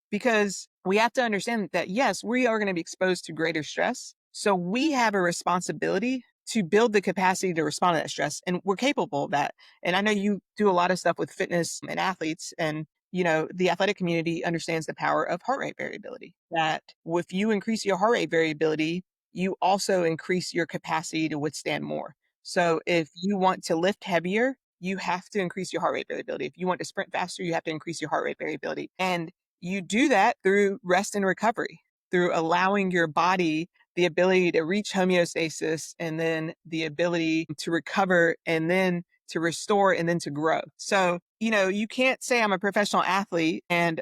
Because we have to understand that, yes, we are going to be exposed to greater stress. So we have a responsibility to build the capacity to respond to that stress. And we're capable of that. And I know you do a lot of stuff with fitness and athletes, and the athletic community understands the power of heart rate variability. That if you increase your heart rate variability, you also increase your capacity to withstand more. So if you want to lift heavier, you have to increase your heart rate variability. If you want to sprint faster, you have to increase your heart rate variability. And you do that through rest and recovery, through allowing your body the ability to reach homeostasis and then the ability to recover and then to restore and then to grow. So, you can't say I'm a professional athlete and,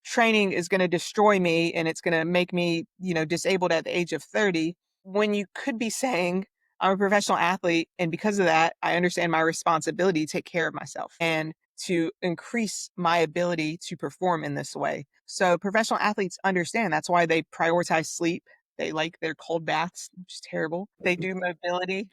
training is going to destroy me and it's going to make me, disabled at the age of 30 when you could be saying, I'm a professional athlete. And because of that, I understand my responsibility to take care of myself and to increase my ability to perform in this way. So professional athletes understand that's why they prioritize sleep. They like their cold baths, which is terrible. They do mobility.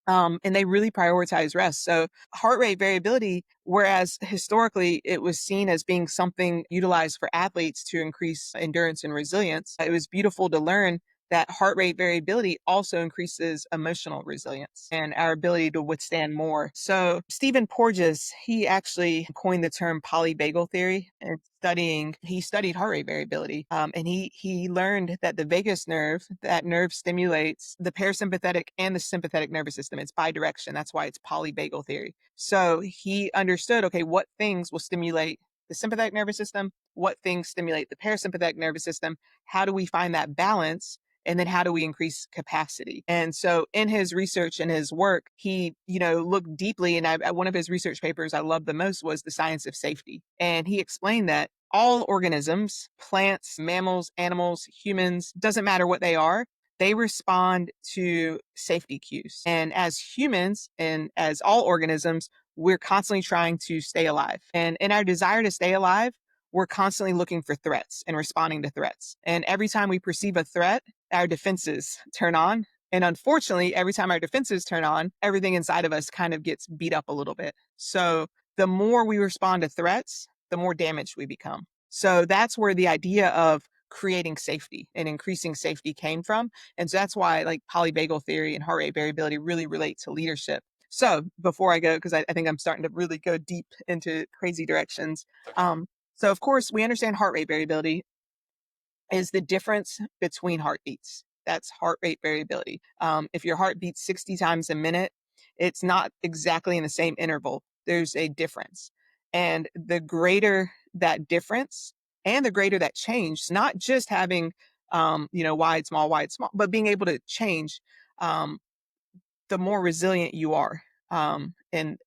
And they really prioritize rest. So heart rate variability, whereas historically it was seen as being something utilized for athletes to increase endurance and resilience, it was beautiful to learn that heart rate variability also increases emotional resilience and our ability to withstand more. So Stephen Porges, he actually coined the term polyvagal theory and he studied heart rate variability. And he learned that the vagus nerve, that nerve stimulates the parasympathetic and the sympathetic nervous system. It's bidirection. That's why it's polyvagal theory. So he understood, okay, what things will stimulate the sympathetic nervous system? What things stimulate the parasympathetic nervous system? How do we find that balance? And then how do we increase capacity? And so in his research and his work, he, looked deeply, and one of his research papers I loved the most was The Science of Safety. And he explained that all organisms, plants, mammals, animals, humans, doesn't matter what they are, they respond to safety cues. And as humans and as all organisms, we're constantly trying to stay alive. And in our desire to stay alive, we're constantly looking for threats and responding to threats. And every time we perceive a threat, our defenses turn on. And unfortunately, every time our defenses turn on, everything inside of us kind of gets beat up a little bit. So the more we respond to threats, the more damaged we become. So that's where the idea of creating safety and increasing safety came from. And so that's why like polyvagal theory and heart rate variability really relate to leadership. So before I go, because I think I'm starting to really go deep into crazy directions. So of course, we understand heart rate variability is the difference between heartbeats. That's heart rate variability. If your heart beats 60 times a minute, it's not exactly in the same interval. There's a difference. And the greater that difference and the greater that change, not just having, wide, small, but being able to change, the more resilient you are. And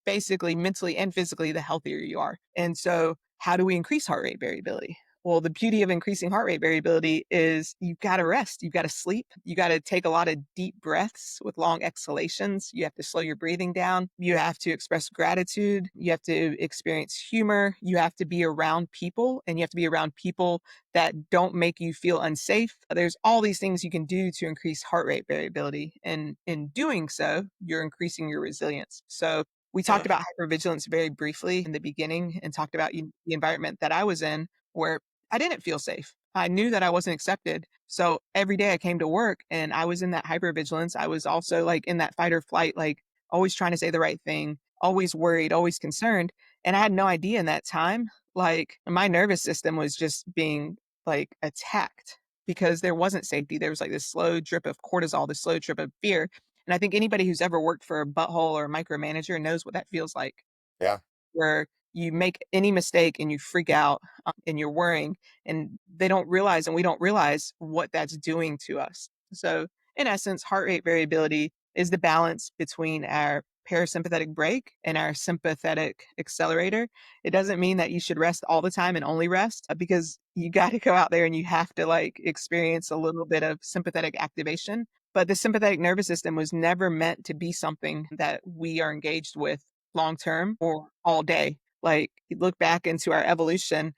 basically mentally and physically, the healthier you are. And so how do we increase heart rate variability? Well, the beauty of increasing heart rate variability is you've got to rest, you've got to sleep, you got to take a lot of deep breaths with long exhalations. You have to slow your breathing down. You have to express gratitude. You have to experience humor. You have to be around people, and you have to be around people that don't make you feel unsafe. There's all these things you can do to increase heart rate variability. And in doing so, you're increasing your resilience. So we talked about hypervigilance very briefly in the beginning and talked about the environment that I was in where I didn't feel safe. I knew that I wasn't accepted. So every day I came to work and I was in that hypervigilance. I was also like in that fight or flight, like always trying to say the right thing, always worried, always concerned. And I had no idea in that time, like my nervous system was just being like attacked because there wasn't safety. There was like this slow drip of cortisol, this slow drip of fear. And I think anybody who's ever worked for a butthole or a micromanager knows what that feels like. Yeah. Where you make any mistake and you freak out and you're worrying, and they don't realize, and we don't realize what that's doing to us. So, in essence, heart rate variability is the balance between our parasympathetic brake and our sympathetic accelerator. It doesn't mean that you should rest all the time and only rest, because you got to go out there and you have to like experience a little bit of sympathetic activation. But the sympathetic nervous system was never meant to be something that we are engaged with long term or all day. Like, you look back into our evolution,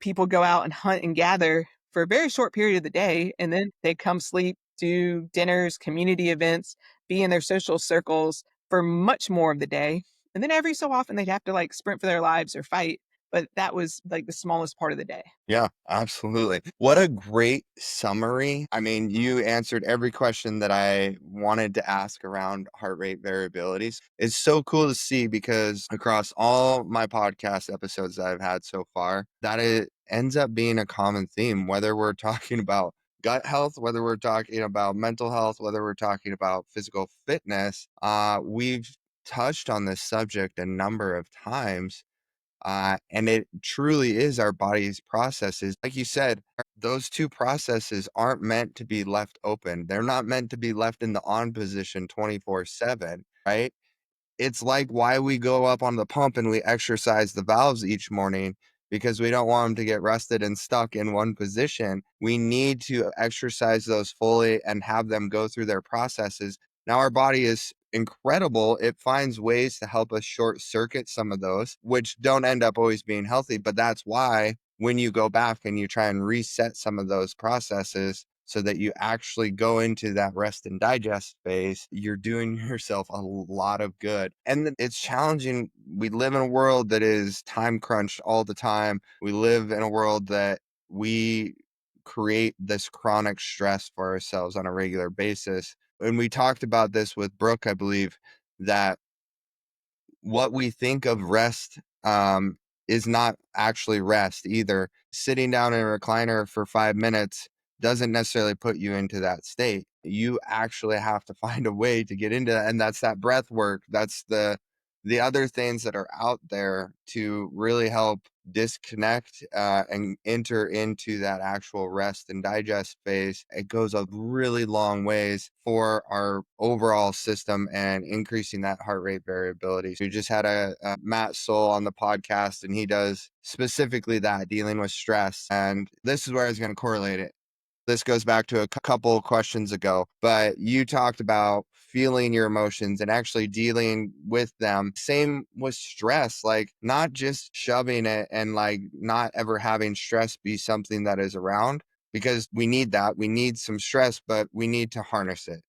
people go out and hunt and gather for a very short period of the day, and then they come sleep, do dinners, community events, be in their social circles for much more of the day. And then every so often they'd have to like sprint for their lives or fight. But that was like the smallest part of the day. Yeah, absolutely. What a great summary. I mean, you answered every question that I wanted to ask around heart rate variabilities. It's so cool to see, because across all my podcast episodes that I've had so far, that it ends up being a common theme, whether we're talking about gut health, whether we're talking about mental health, whether we're talking about physical fitness. We've touched on this subject a number of times. And it truly is our body's processes. Like you said, those two processes aren't meant to be left open. They're not meant to be left in the on position 24/7, right? It's like why we go up on the pump and we exercise the valves each morning, because we don't want them to get rusted and stuck in one position. We need to exercise those fully and have them go through their processes. Now, our body is incredible. It finds ways to help us short circuit some of those, which don't end up always being healthy. But that's why when you go back and you try and reset some of those processes, so that you actually go into that rest and digest phase, you're doing yourself a lot of good. And it's challenging. We live in a world that is time crunched all the time. We live in a world that we create this chronic stress for ourselves on a regular basis. And we talked about this with Brooke, I believe, that what we think of rest is not actually rest either. Sitting down in a recliner for 5 minutes doesn't necessarily put you into that state. You actually have to find a way to get into that. And that's that breath work. That's the other things that are out there to really help disconnect and enter into that actual rest and digest phase. It goes a really long ways for our overall system and increasing that heart rate variability. So we just had a Matt Soul on the podcast, and he does specifically that, dealing with stress. And this is where I was going to correlate it. This goes back to a couple questions ago, but you talked about feeling your emotions and actually dealing with them. Same with stress, like not just shoving it and like not ever having stress be something that is around, because we need that. We need some stress, but we need to harness it.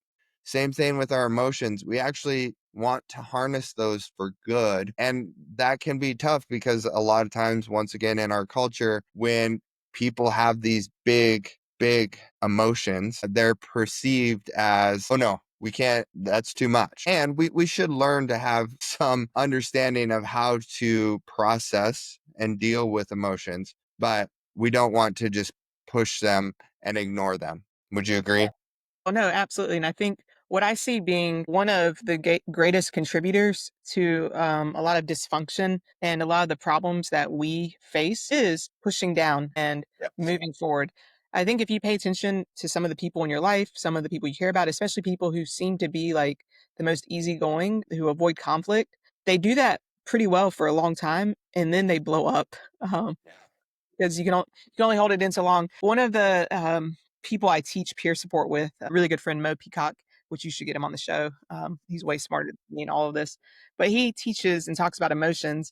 Same thing with our emotions. We actually want to harness those for good. And that can be tough, because a lot of times, once again, in our culture, when people have these big emotions, they're perceived as, oh no, we can't, that's too much. And we should learn to have some understanding of how to process and deal with emotions, but we don't want to just push them and ignore them. Would you agree? Oh, no, absolutely. And I think what I see being one of the greatest contributors to a lot of dysfunction and a lot of the problems that we face is pushing down and Yep. moving forward. I think if you pay attention to some of the people in your life, some of the people you care about, especially people who seem to be like the most easygoing, who avoid conflict, they do that pretty well for a long time, and then they blow up. Um, because you can only hold it in so long. One of the people I teach peer support with, a really good friend, Mo Peacock, which you should get him on the show. He's way smarter than me in all of this, but he teaches and talks about emotions,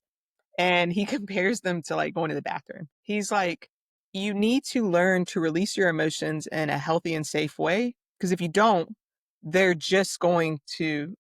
and he compares them to like going to the bathroom. He's like, you need to learn to release your emotions in a healthy and safe way, because if you don't, they're just going to,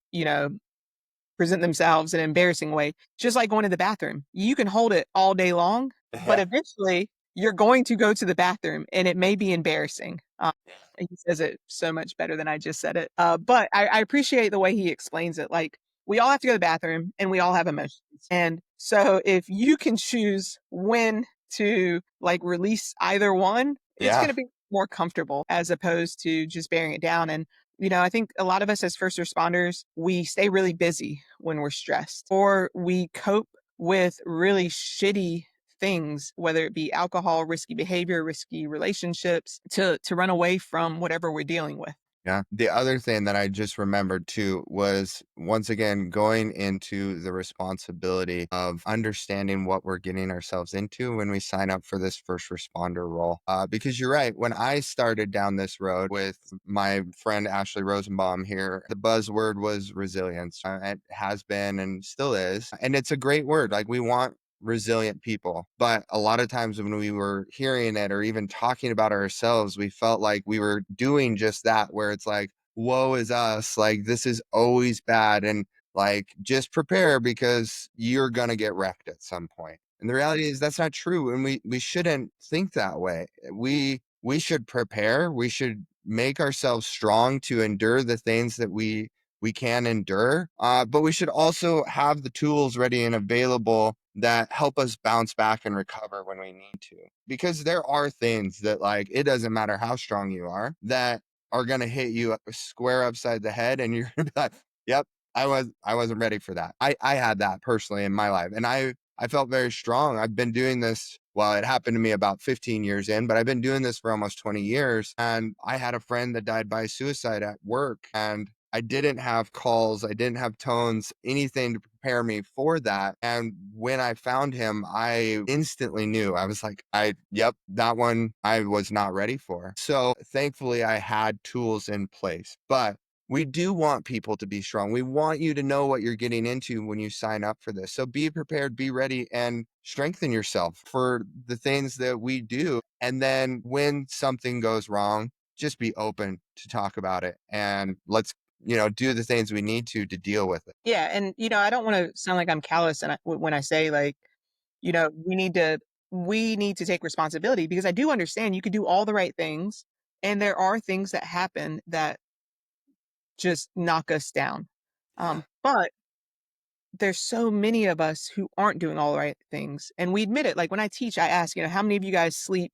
present themselves in an embarrassing way, just like going to the bathroom. You can hold it all day long, but eventually you're going to go to the bathroom and it may be embarrassing. And he says it so much better than I just said it. But I appreciate the way he explains it. Like, we all have to go to the bathroom and we all have emotions. And so if you can choose when to like release either one, it's Yeah. going to be more comfortable as opposed to just bearing it down. And I think a lot of us as first responders, we stay really busy when we're stressed, or we cope with really shitty things, whether it be alcohol, risky behavior, risky relationships, to run away from whatever we're dealing with. Yeah. The other thing that I just remembered too was, once again, going into the responsibility of understanding what we're getting ourselves into when we sign up for this first responder role. Because you're right. When I started down this road with my friend Ashley Rosenbaum here, the buzzword was resilience. It has been and still is. And it's a great word. Like, we want resilient people. But a lot of times when we were hearing it or even talking about ourselves, we felt like we were doing just that, where it's like, woe is us. Like, this is always bad. And like, just prepare because you're going to get wrecked at some point. And the reality is that's not true. And we shouldn't think that way. We should prepare. We should make ourselves strong to endure the things that we can endure. But we should also have the tools ready and available that help us bounce back and recover when we need to. Because there are things that, like, it doesn't matter how strong you are, that are going to hit you square upside the head. And you're going to be like, yep, I wasn't ready for that. I had that personally in my life. And I felt very strong. I've been doing this. Well, it happened to me about 15 years in, but I've been doing this for almost 20 years. And I had a friend that died by suicide at work, and I didn't have calls, I didn't have tones, anything to prepare me for that. And when I found him, I instantly knew. I was like, yep, that one I was not ready for. So thankfully, I had tools in place. But we do want people to be strong. We want you to know what you're getting into when you sign up for this. So be prepared, be ready, and strengthen yourself for the things that we do. And then when something goes wrong, just be open to talk about it, and let's do the things we need to deal with it. Yeah, and I don't want to sound like I'm callous, and when I say, like, we need to take responsibility, because I do understand you could do all the right things, and there are things that happen that just knock us down. Yeah. But there's so many of us who aren't doing all the right things, and we admit it. Like, when I teach, I ask, how many of you guys sleep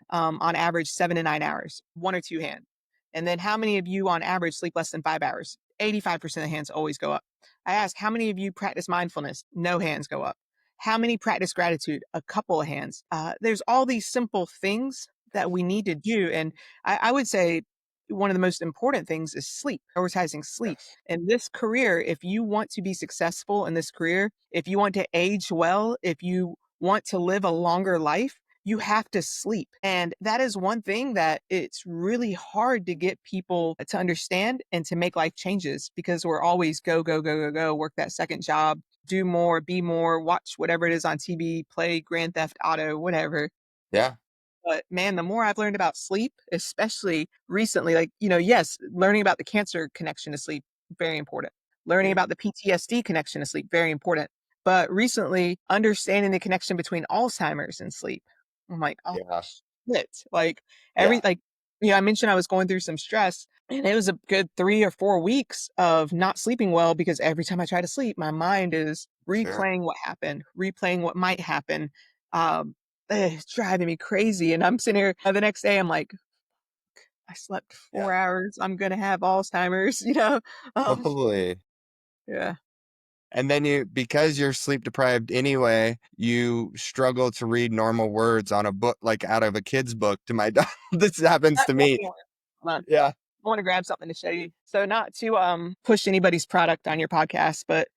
on average 7 to 9 hours, one or two hands? And then how many of you on average sleep less than 5 hours? 85% of hands always go up. I ask, how many of you practice mindfulness? No hands go up. How many practice gratitude? A couple of hands. There's all these simple things that we need to do. And I would say one of the most important things is sleep, prioritizing sleep. Yes. In this career, if you want to be successful in this career, if you want to age well, if you want to live a longer life, you have to sleep. And that is one thing that it's really hard to get people to understand and to make life changes, because we're always go, go, go, go, go, work that second job, do more, be more, watch whatever it is on TV, play Grand Theft Auto, whatever. Yeah. But man, the more I've learned about sleep, especially recently, like, yes, learning about the cancer connection to sleep, very important. Learning Yeah. about the PTSD connection to sleep, very important. But recently, understanding the connection between Alzheimer's and sleep, I'm like, oh Yeah. shit. Like, Yeah. I mentioned I was going through some stress, and it was a good 3 or 4 weeks of not sleeping well, because every time I try to sleep, my mind is Sure. replaying what happened, replaying what might happen. Um, it's driving me crazy. And I'm sitting here the next day, I'm like, I slept Yeah. 4 hours. I'm gonna have Alzheimer's, you know? Um, Totally. yeah. And then because you're sleep deprived anyway, you struggle to read normal words on a book, like out of a kid's book to my dog. This happens to me. Hold on. Yeah. I want to grab something to show you. So, not to push anybody's product on your podcast, but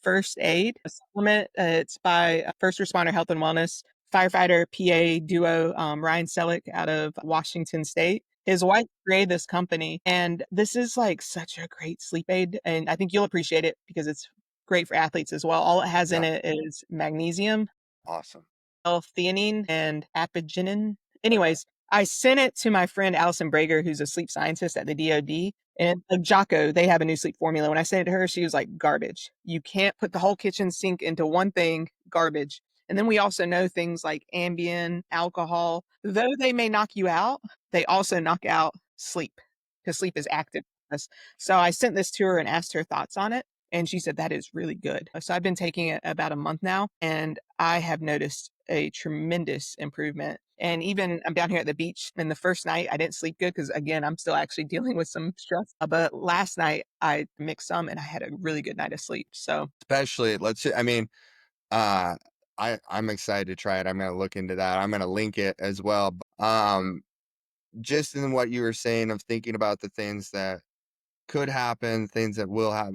First Aid, a supplement. It's by First Responder Health and Wellness, firefighter PA duo, Ryan Selleck out of Washington State. His wife created this company, and this is like such a great sleep aid. And I think you'll appreciate it because it's great for athletes as well. All it has in Yeah. it is magnesium, Awesome. L-theanine, and apigenin. Okay. Anyways, I sent it to my friend Allison Brager, who's a sleep scientist at the DoD. And like Jocko, they have a new sleep formula. When I sent it to her, she was like, garbage. You can't put the whole kitchen sink into one thing, garbage. And then we also know things like Ambien, alcohol, though they may knock you out, they also knock out sleep, because sleep is active for us. So I sent this to her and asked her thoughts on it. And she said that is really good. So I've been taking it about a month now, and I have noticed a tremendous improvement. And even I'm down here at the beach, and the first night I didn't sleep good because, again, I'm still actually dealing with some stress. But last night I mixed some, and I had a really good night of sleep. So Especially, I mean, Uh, I'm excited to try it. I'm gonna look into that. I'm gonna link it as well. Just in what you were saying of thinking about the things that could happen, things that will happen.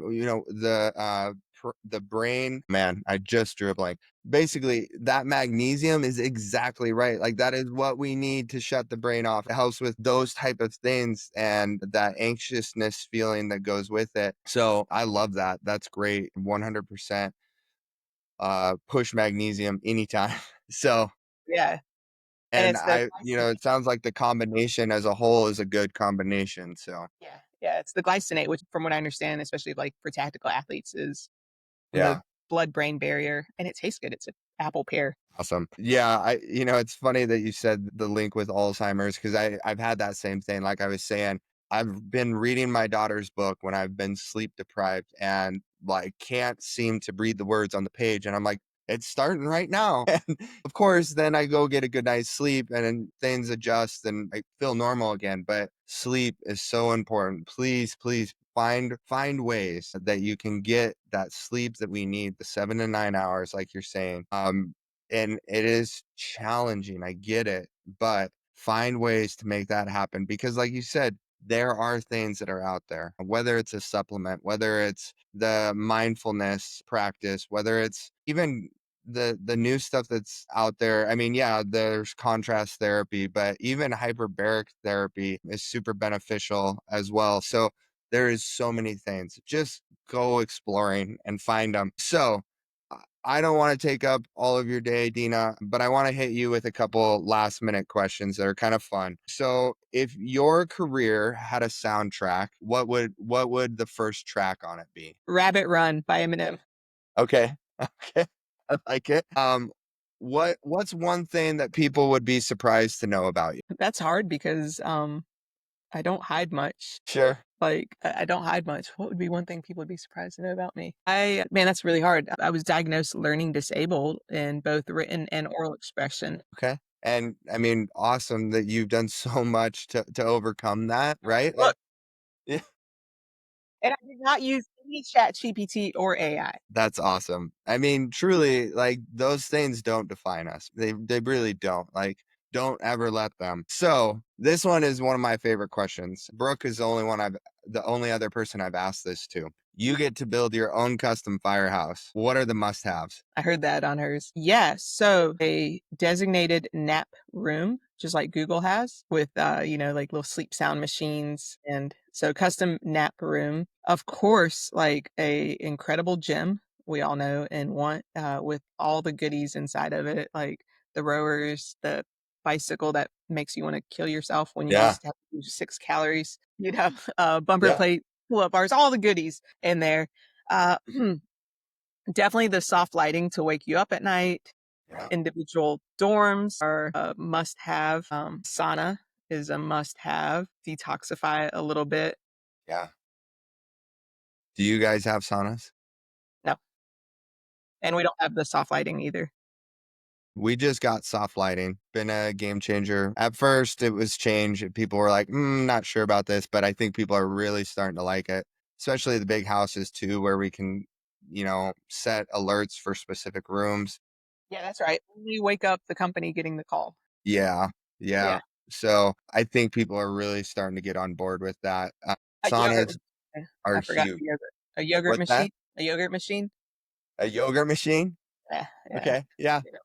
The brain, man, I just drew a blank. Basically, that magnesium is exactly right. Like that is what we need to shut the brain off. It helps with those type of things and that anxiousness feeling that goes with it. So I love that. That's great. 100% push magnesium anytime. So, Yeah, and and it's the it sounds like the combination as a whole is a good combination. So, yeah, it's the glycinate, which from what I understand, especially like for tactical athletes, is on the yeah. blood-brain barrier, and it tastes good. It's an apple pear. Awesome. Yeah, it's funny that you said the link with Alzheimer's because I've had that same thing. Like I was saying, I've been reading my daughter's book when I've been sleep deprived and like can't seem to read the words on the page. And I'm like, it's starting right now. And of course, then I go get a good night's sleep and then things adjust and I feel normal again. But sleep is so important. Please, please find ways that you can get that sleep that we need, the 7 to 9 hours, like you're saying. And it is challenging. I get it, but find ways to make that happen because, like you said, there are things that are out there, whether it's a supplement, whether it's the mindfulness practice, whether it's even the new stuff that's out there. I mean, yeah, there's contrast therapy, but even hyperbaric therapy is super beneficial as well. So there is so many things. Just go exploring and find them. So I don't want to take up all of your day, Dena, but I want to hit you with a couple last minute questions that are kind of fun. So, if your career had a soundtrack, what would the first track on it be? Rabbit Run by Eminem. Okay. Okay. I like it. What's one thing that people would be surprised to know about you? That's hard because I don't hide much. Sure. Like, I don't hide much. What would be one thing people would be surprised to know about me? Man, that's really hard. I was diagnosed learning disabled in both written and oral expression. Okay. And I mean, awesome that you've done so much to overcome that, right? Look, Yeah. and I did not use any chat GPT or AI. That's awesome. I mean, truly, like those things don't define us. They really don't. Like, don't ever let them. So this one is one of my favorite questions. Brooke is the only other person I've asked this to. You get to build your own custom firehouse. What are the must-haves? I heard that on hers. Yeah, so a designated nap room, just like Google has, with like little sleep sound machines, and so custom nap room. Of course, like a incredible gym we all know and want, with all the goodies inside of it, like the rowers, the bicycle that makes you want to kill yourself when you Yeah. just have to do 6 calories, bumper Yeah. plate, pull-up bars, all the goodies in there. Uh, Definitely the soft lighting to wake you up at night. Yeah. Individual dorms are a must have. Sauna is a must have. Detoxify a little bit. Yeah. Do you guys have saunas? No. And we don't have the soft lighting either. We just got soft lighting, been a game changer. At first, it was change. People were like, not sure about this, but I think people are really starting to like it, especially the big houses too, where we can, set alerts for specific rooms. Yeah, that's right. We wake up the company getting the call. Yeah. Yeah. Yeah. So I think people are really starting to get on board with that. A yogurt. Saunas are I forgot huge. the yogurt. A yogurt What's that? machine. A yogurt machine. A yogurt machine? Yeah. Yeah. Okay. Yeah, Yeah. Yeah.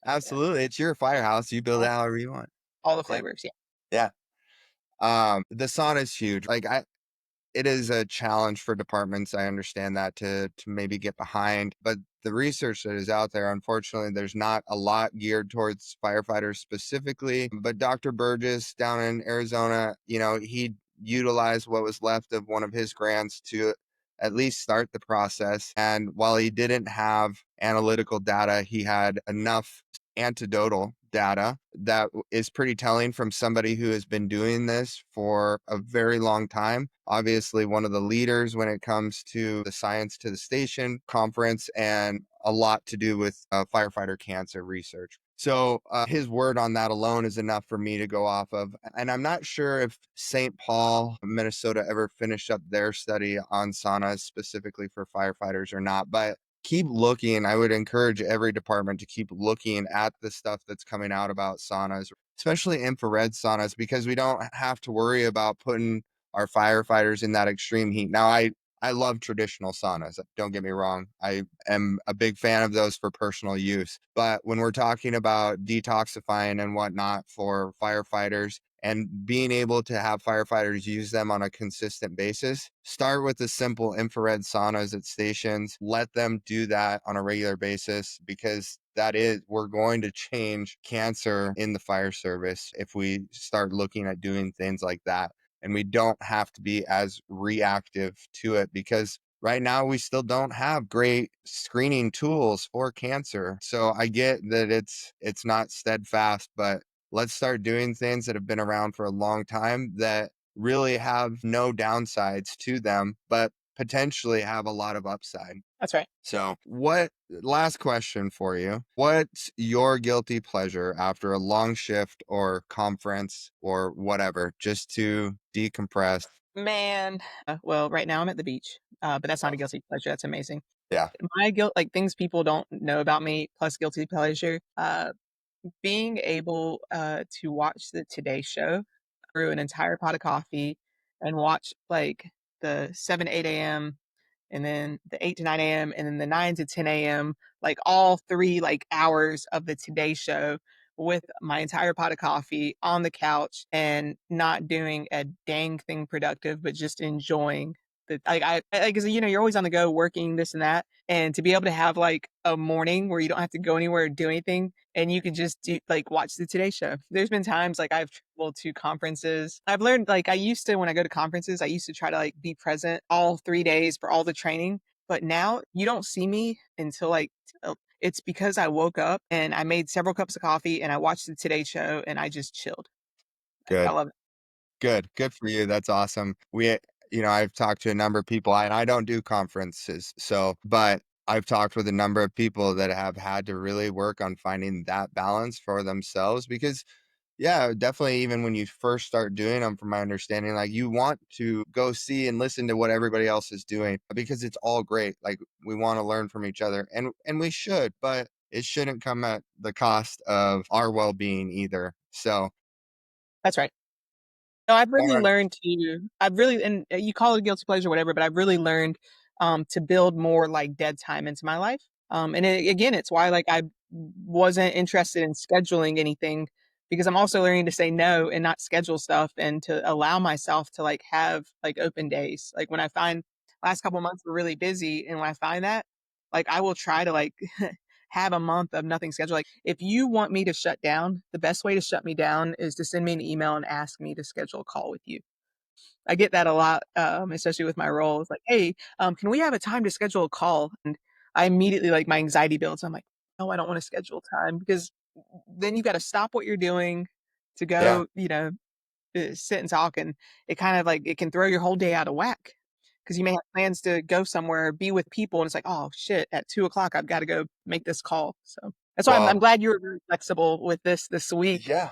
absolutely. It's your firehouse. You build it however you want. All the Yeah. flavors. Yeah. Yeah. The sauna is huge. Like it is a challenge for departments. I understand that to maybe get behind, but the research that is out there, unfortunately, there's not a lot geared towards firefighters specifically. But Dr. Burgess down in Arizona, he utilized what was left of one of his grants to at least start the process. And while he didn't have analytical data, he had enough anecdotal data that is pretty telling from somebody who has been doing this for a very long time. Obviously, one of the leaders when it comes to the Science to the Station conference and a lot to do with firefighter cancer research. So his word on that alone is enough for me to go off of. And I'm not sure if St. Paul, Minnesota ever finished up their study on saunas specifically for firefighters or not, but keep looking. I would encourage every department to keep looking at the stuff that's coming out about saunas, especially infrared saunas, because we don't have to worry about putting our firefighters in that extreme heat. Now, I love traditional saunas. Don't get me wrong. I am a big fan of those for personal use. But when we're talking about detoxifying and whatnot for firefighters, and being able to have firefighters use them on a consistent basis, start with the simple infrared saunas at stations. Let them do that on a regular basis, because we're going to change cancer in the fire service if we start looking at doing things like that. And we don't have to be as reactive to it, because right now we still don't have great screening tools for cancer. So I get that it's not steadfast, but let's start doing things that have been around for a long time that really have no downsides to them, but potentially have a lot of upside. That's right. So, last question for you. What's your guilty pleasure after a long shift or conference or whatever, just to decompress? Man, well, right now I'm at the beach, but that's not a guilty pleasure. That's amazing. Yeah. My guilt, like things people don't know about me, plus guilty pleasure. Being able to watch the Today Show through an entire pot of coffee and watch like the 7 to 8 a.m. and then the 8 to 9 a.m. and then the 9 to 10 a.m., like all 3 like hours of the Today Show with my entire pot of coffee on the couch and not doing a dang thing productive, but just enjoying the like I 'cause, you know, you're always on the go working this and that, and to be able to have like a morning where you don't have to go anywhere or do anything and you can just do like watch the Today Show. There's been times like I've traveled to conferences. I've learned like I used to when I go to conferences, I used to try to like be present all 3 days for all the training. But now you don't see me until like it's because I woke up and I made several cups of coffee and I watched the Today Show and I just chilled. I Good. love it. Good for you. That's awesome. I've talked to a number of people, and I don't do conferences. So, but I've talked with a number of people that have had to really work on finding that balance for themselves, because yeah, definitely. Even when you first start doing them, from my understanding, like you want to go see and listen to what everybody else is doing, because it's all great. Like we want to learn from each other, and we should, but it shouldn't come at the cost of our well-being either. So, That's right. No, I've really 100. learned I've really, and you call it a guilty pleasure, whatever, but I've really learned to build more like dead time into my life. And again, it's why like I wasn't interested in scheduling anything because I'm also learning to say no and not schedule stuff and to allow myself to like have like open days. Like when I find last couple months were really busy, and when I find that, like I will try to like have a month of nothing scheduled. Like, if you want me to shut down, the best way to shut me down is to send me an email and ask me to schedule a call with you. I get that a lot, especially with my role. It's like, hey, can we have a time to schedule a call? And I immediately like my anxiety builds. I'm like, no, I don't want to schedule time because then you got to stop what you're doing to Yeah. go, sit and talk, and it kind of like it can throw your whole day out of whack because you may have plans to go somewhere, be with people, and it's like, oh shit, at 2 o'clock I've got to go make this call. So that's why I'm Well, glad you were very flexible with this week. yeah.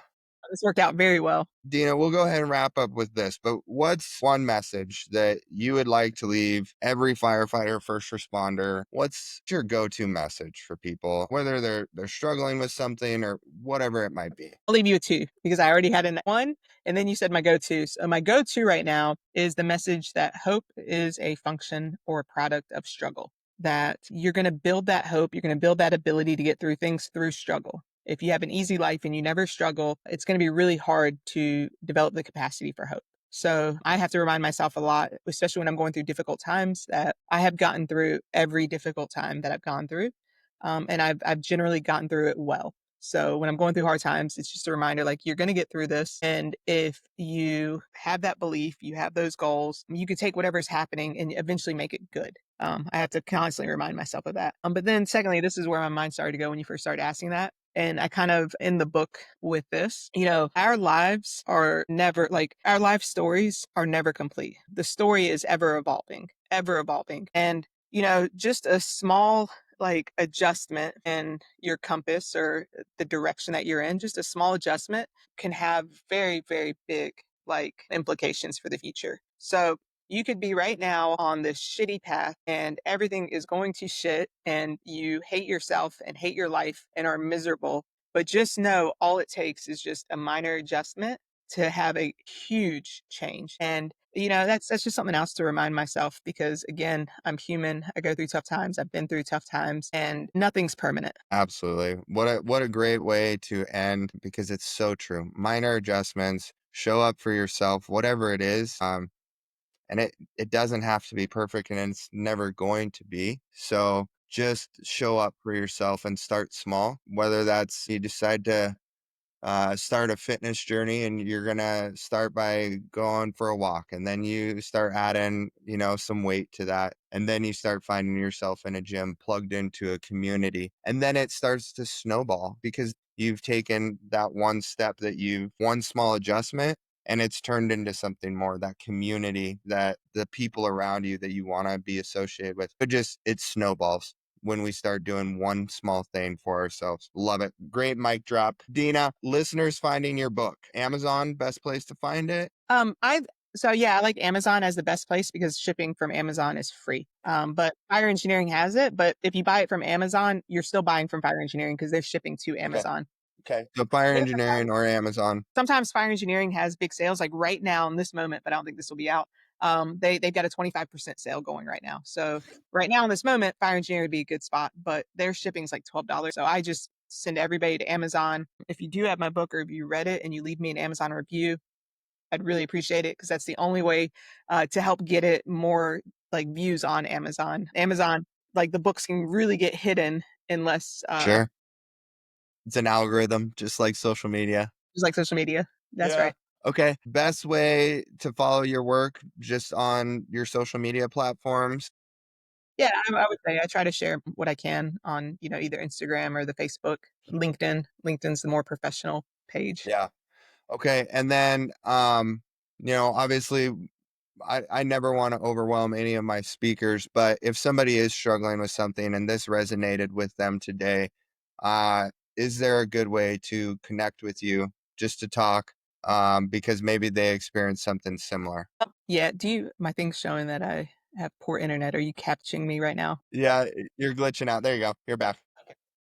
This worked out very well. Dina, we'll go ahead and wrap up with this, but what's one message that you would like to leave every firefighter, first responder? What's your go-to message for people, whether they're struggling with something or whatever it might be? I'll leave you with two because I already had an one, and then you said my go-to. So my go-to right now is the message that hope is a function or a product of struggle. That you're going to build that hope, you're going to build that ability to get through things through struggle. If you have an easy life and you never struggle, it's going to be really hard to develop the capacity for hope. So I have to remind myself a lot, especially when I'm going through difficult times, that I have gotten through every difficult time that I've gone through. And I've generally gotten through it well. So when I'm going through hard times, it's just a reminder like you're going to get through this. And if you have that belief, you have those goals, you can take whatever's happening and eventually make it good. I have to constantly remind myself of that. But then, secondly, this is where my mind started to go when you first started asking that. And I kind of in the book with this, our lives are never like our life stories are never complete. The story is ever evolving, ever evolving. And, just a small like adjustment in your compass or the direction that you're in, just a small adjustment can have very, very big like implications for the future. So You could be right now on this shitty path and everything is going to shit and you hate yourself and hate your life and are miserable. But just know all it takes is just a minor adjustment to have a huge change. And that's just something else to remind myself because again, I'm human. I go through tough times. I've been through tough times and nothing's permanent. Absolutely. What a great way to end, because it's so true. Minor adjustments, show up for yourself, whatever it is. And it doesn't have to be perfect, and it's never going to be. So just show up for yourself and start small, whether that's you decide to start a fitness journey and you're gonna start by going for a walk, and then you start adding some weight to that, and then you start finding yourself in a gym plugged into a community, and then it starts to snowball because you've taken that one small adjustment, and it's turned into something more, that community, that the people around you that you want to be associated with. It snowballs when we start doing one small thing for ourselves. Love it. Great mic drop. Dena, listeners finding your book, Amazon, best place to find it? I like Amazon as the best place because shipping from Amazon is free. But Fire Engineering has it. But if you buy it from Amazon, you're still buying from Fire Engineering because they're shipping to Amazon. Okay. So Fire Engineering or Amazon. Sometimes Fire Engineering has big sales, like right now in this moment, but I don't think this will be out. They've got a 25% sale going right now. So right now in this moment, Fire Engineering would be a good spot, but their shipping is like $12. So I just send everybody to Amazon. If you do have my book or if you read it and you leave me an Amazon review, I'd really appreciate it because that's the only way to help get it more like views on Amazon. Amazon, like the books can really get hidden unless Sure. It's an algorithm, just like social media. just like social media. That's right. Okay. Best way to follow your work, just on your social media platforms? Yeah, I would say I try to share what I can on, either Instagram or the Facebook, LinkedIn. LinkedIn's the more professional page. Yeah. Okay. And then, obviously, I never want to overwhelm any of my speakers, but if somebody is struggling with something and this resonated with them today, is there a good way to connect with you just to talk? Because maybe they experienced something similar. Yeah, my thing's showing that I have poor internet. Are you capturing me right now? Yeah, you're glitching out. There you go. You're back.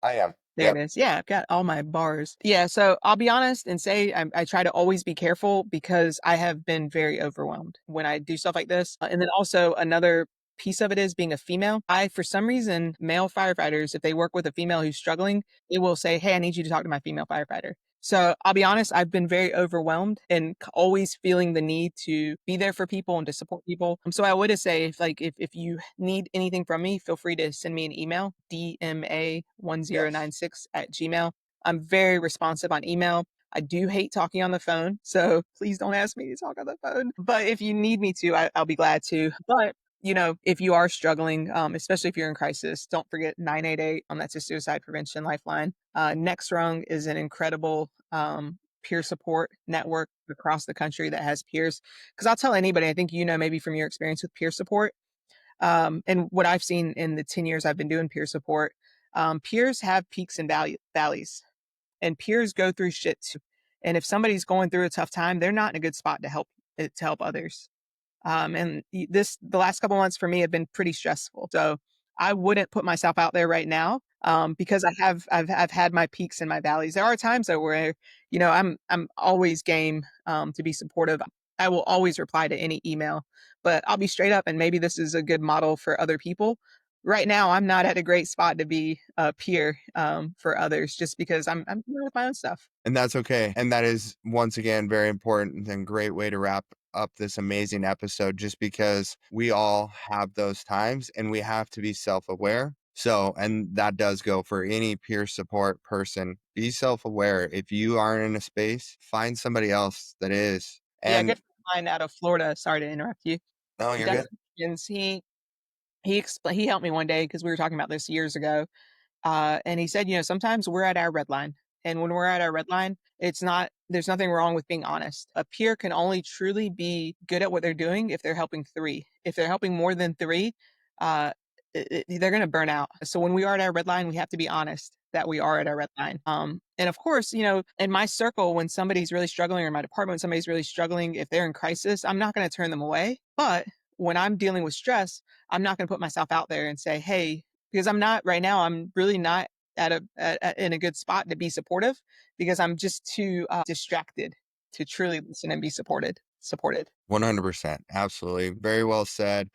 I am. There it Yep. is. Yeah, I've got all my bars. Yeah, so I'll be honest and say I try to always be careful because I have been very overwhelmed when I do stuff like this. And then also another piece of it is being a female. For some reason, male firefighters, if they work with a female who's struggling, they will say, "Hey, I need you to talk to my female firefighter." So I'll be honest, I've been very overwhelmed and always feeling the need to be there for people and to support people. So I would say if you need anything from me, feel free to send me an email, dma1096@gmail. I'm very responsive on email. I do hate talking on the phone, so please don't ask me to talk on the phone. But if you need me to, I'll be glad to. But if you are struggling, especially if you're in crisis, don't forget 988. That's a suicide prevention lifeline. Next Rung is an incredible peer support network across the country that has peers. Because I'll tell anybody, I think maybe from your experience with peer support, and what I've seen in the 10 years I've been doing peer support, peers have peaks and valleys, and peers go through shit too. And if somebody's going through a tough time, they're not in a good spot to help others. And the last couple months for me have been pretty stressful. So I wouldn't put myself out there right now because I've had my peaks and my valleys. There are times though where I'm always game to be supportive. I will always reply to any email, but I'll be straight up, and maybe this is a good model for other people. Right now, I'm not at a great spot to be a peer for others, just because I'm dealing with my own stuff. And that's okay. And that is, once again, very important and great way to wrap up this amazing episode, just because we all have those times and we have to be self-aware. So, and that does go for any peer support person. Be self-aware. If you aren't in a space, find somebody else that is. Yeah, And good friend of mine out of Florida. Sorry to interrupt you. no, He you're does good. questions. He helped me one day because we were talking about this years ago. And he said, sometimes we're at our red line. And when we're at our red line, there's nothing wrong with being honest. A peer can only truly be good at what they're doing if they're helping three. If they're helping more than three, uh, they're going to burn out. So when we are at our red line, we have to be honest that we are at our red line. And of course, in my circle, when somebody's really struggling, or in my department, when somebody's really struggling, if they're in crisis, I'm not going to turn them away. But when I'm dealing with stress, I'm not going to put myself out there and say, hey, because I'm not right now, I'm really not in a good spot to be supportive because I'm just too distracted to truly listen and be supported. 100%. Absolutely. Very well said.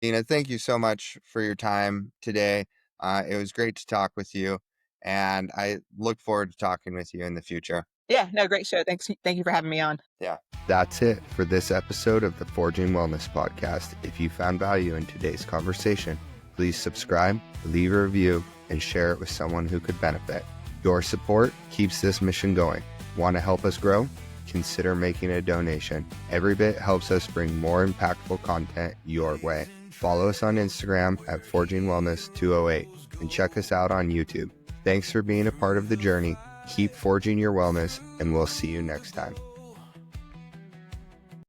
Dena, thank you so much for your time today. It was great to talk with you, and I look forward to talking with you in the future. Yeah, no, great show. Thank you for having me on. Yeah. That's it for this episode of the Forging Wellness Podcast. If you found value in today's conversation, please subscribe, leave a review, and share it with someone who could benefit. Your support keeps this mission going. Want to help us grow? Consider making a donation. Every bit helps us bring more impactful content your way. Follow us on Instagram at Forging Wellness 208 and check us out on YouTube. Thanks for being a part of the journey. Keep forging your wellness, and we'll see you next time.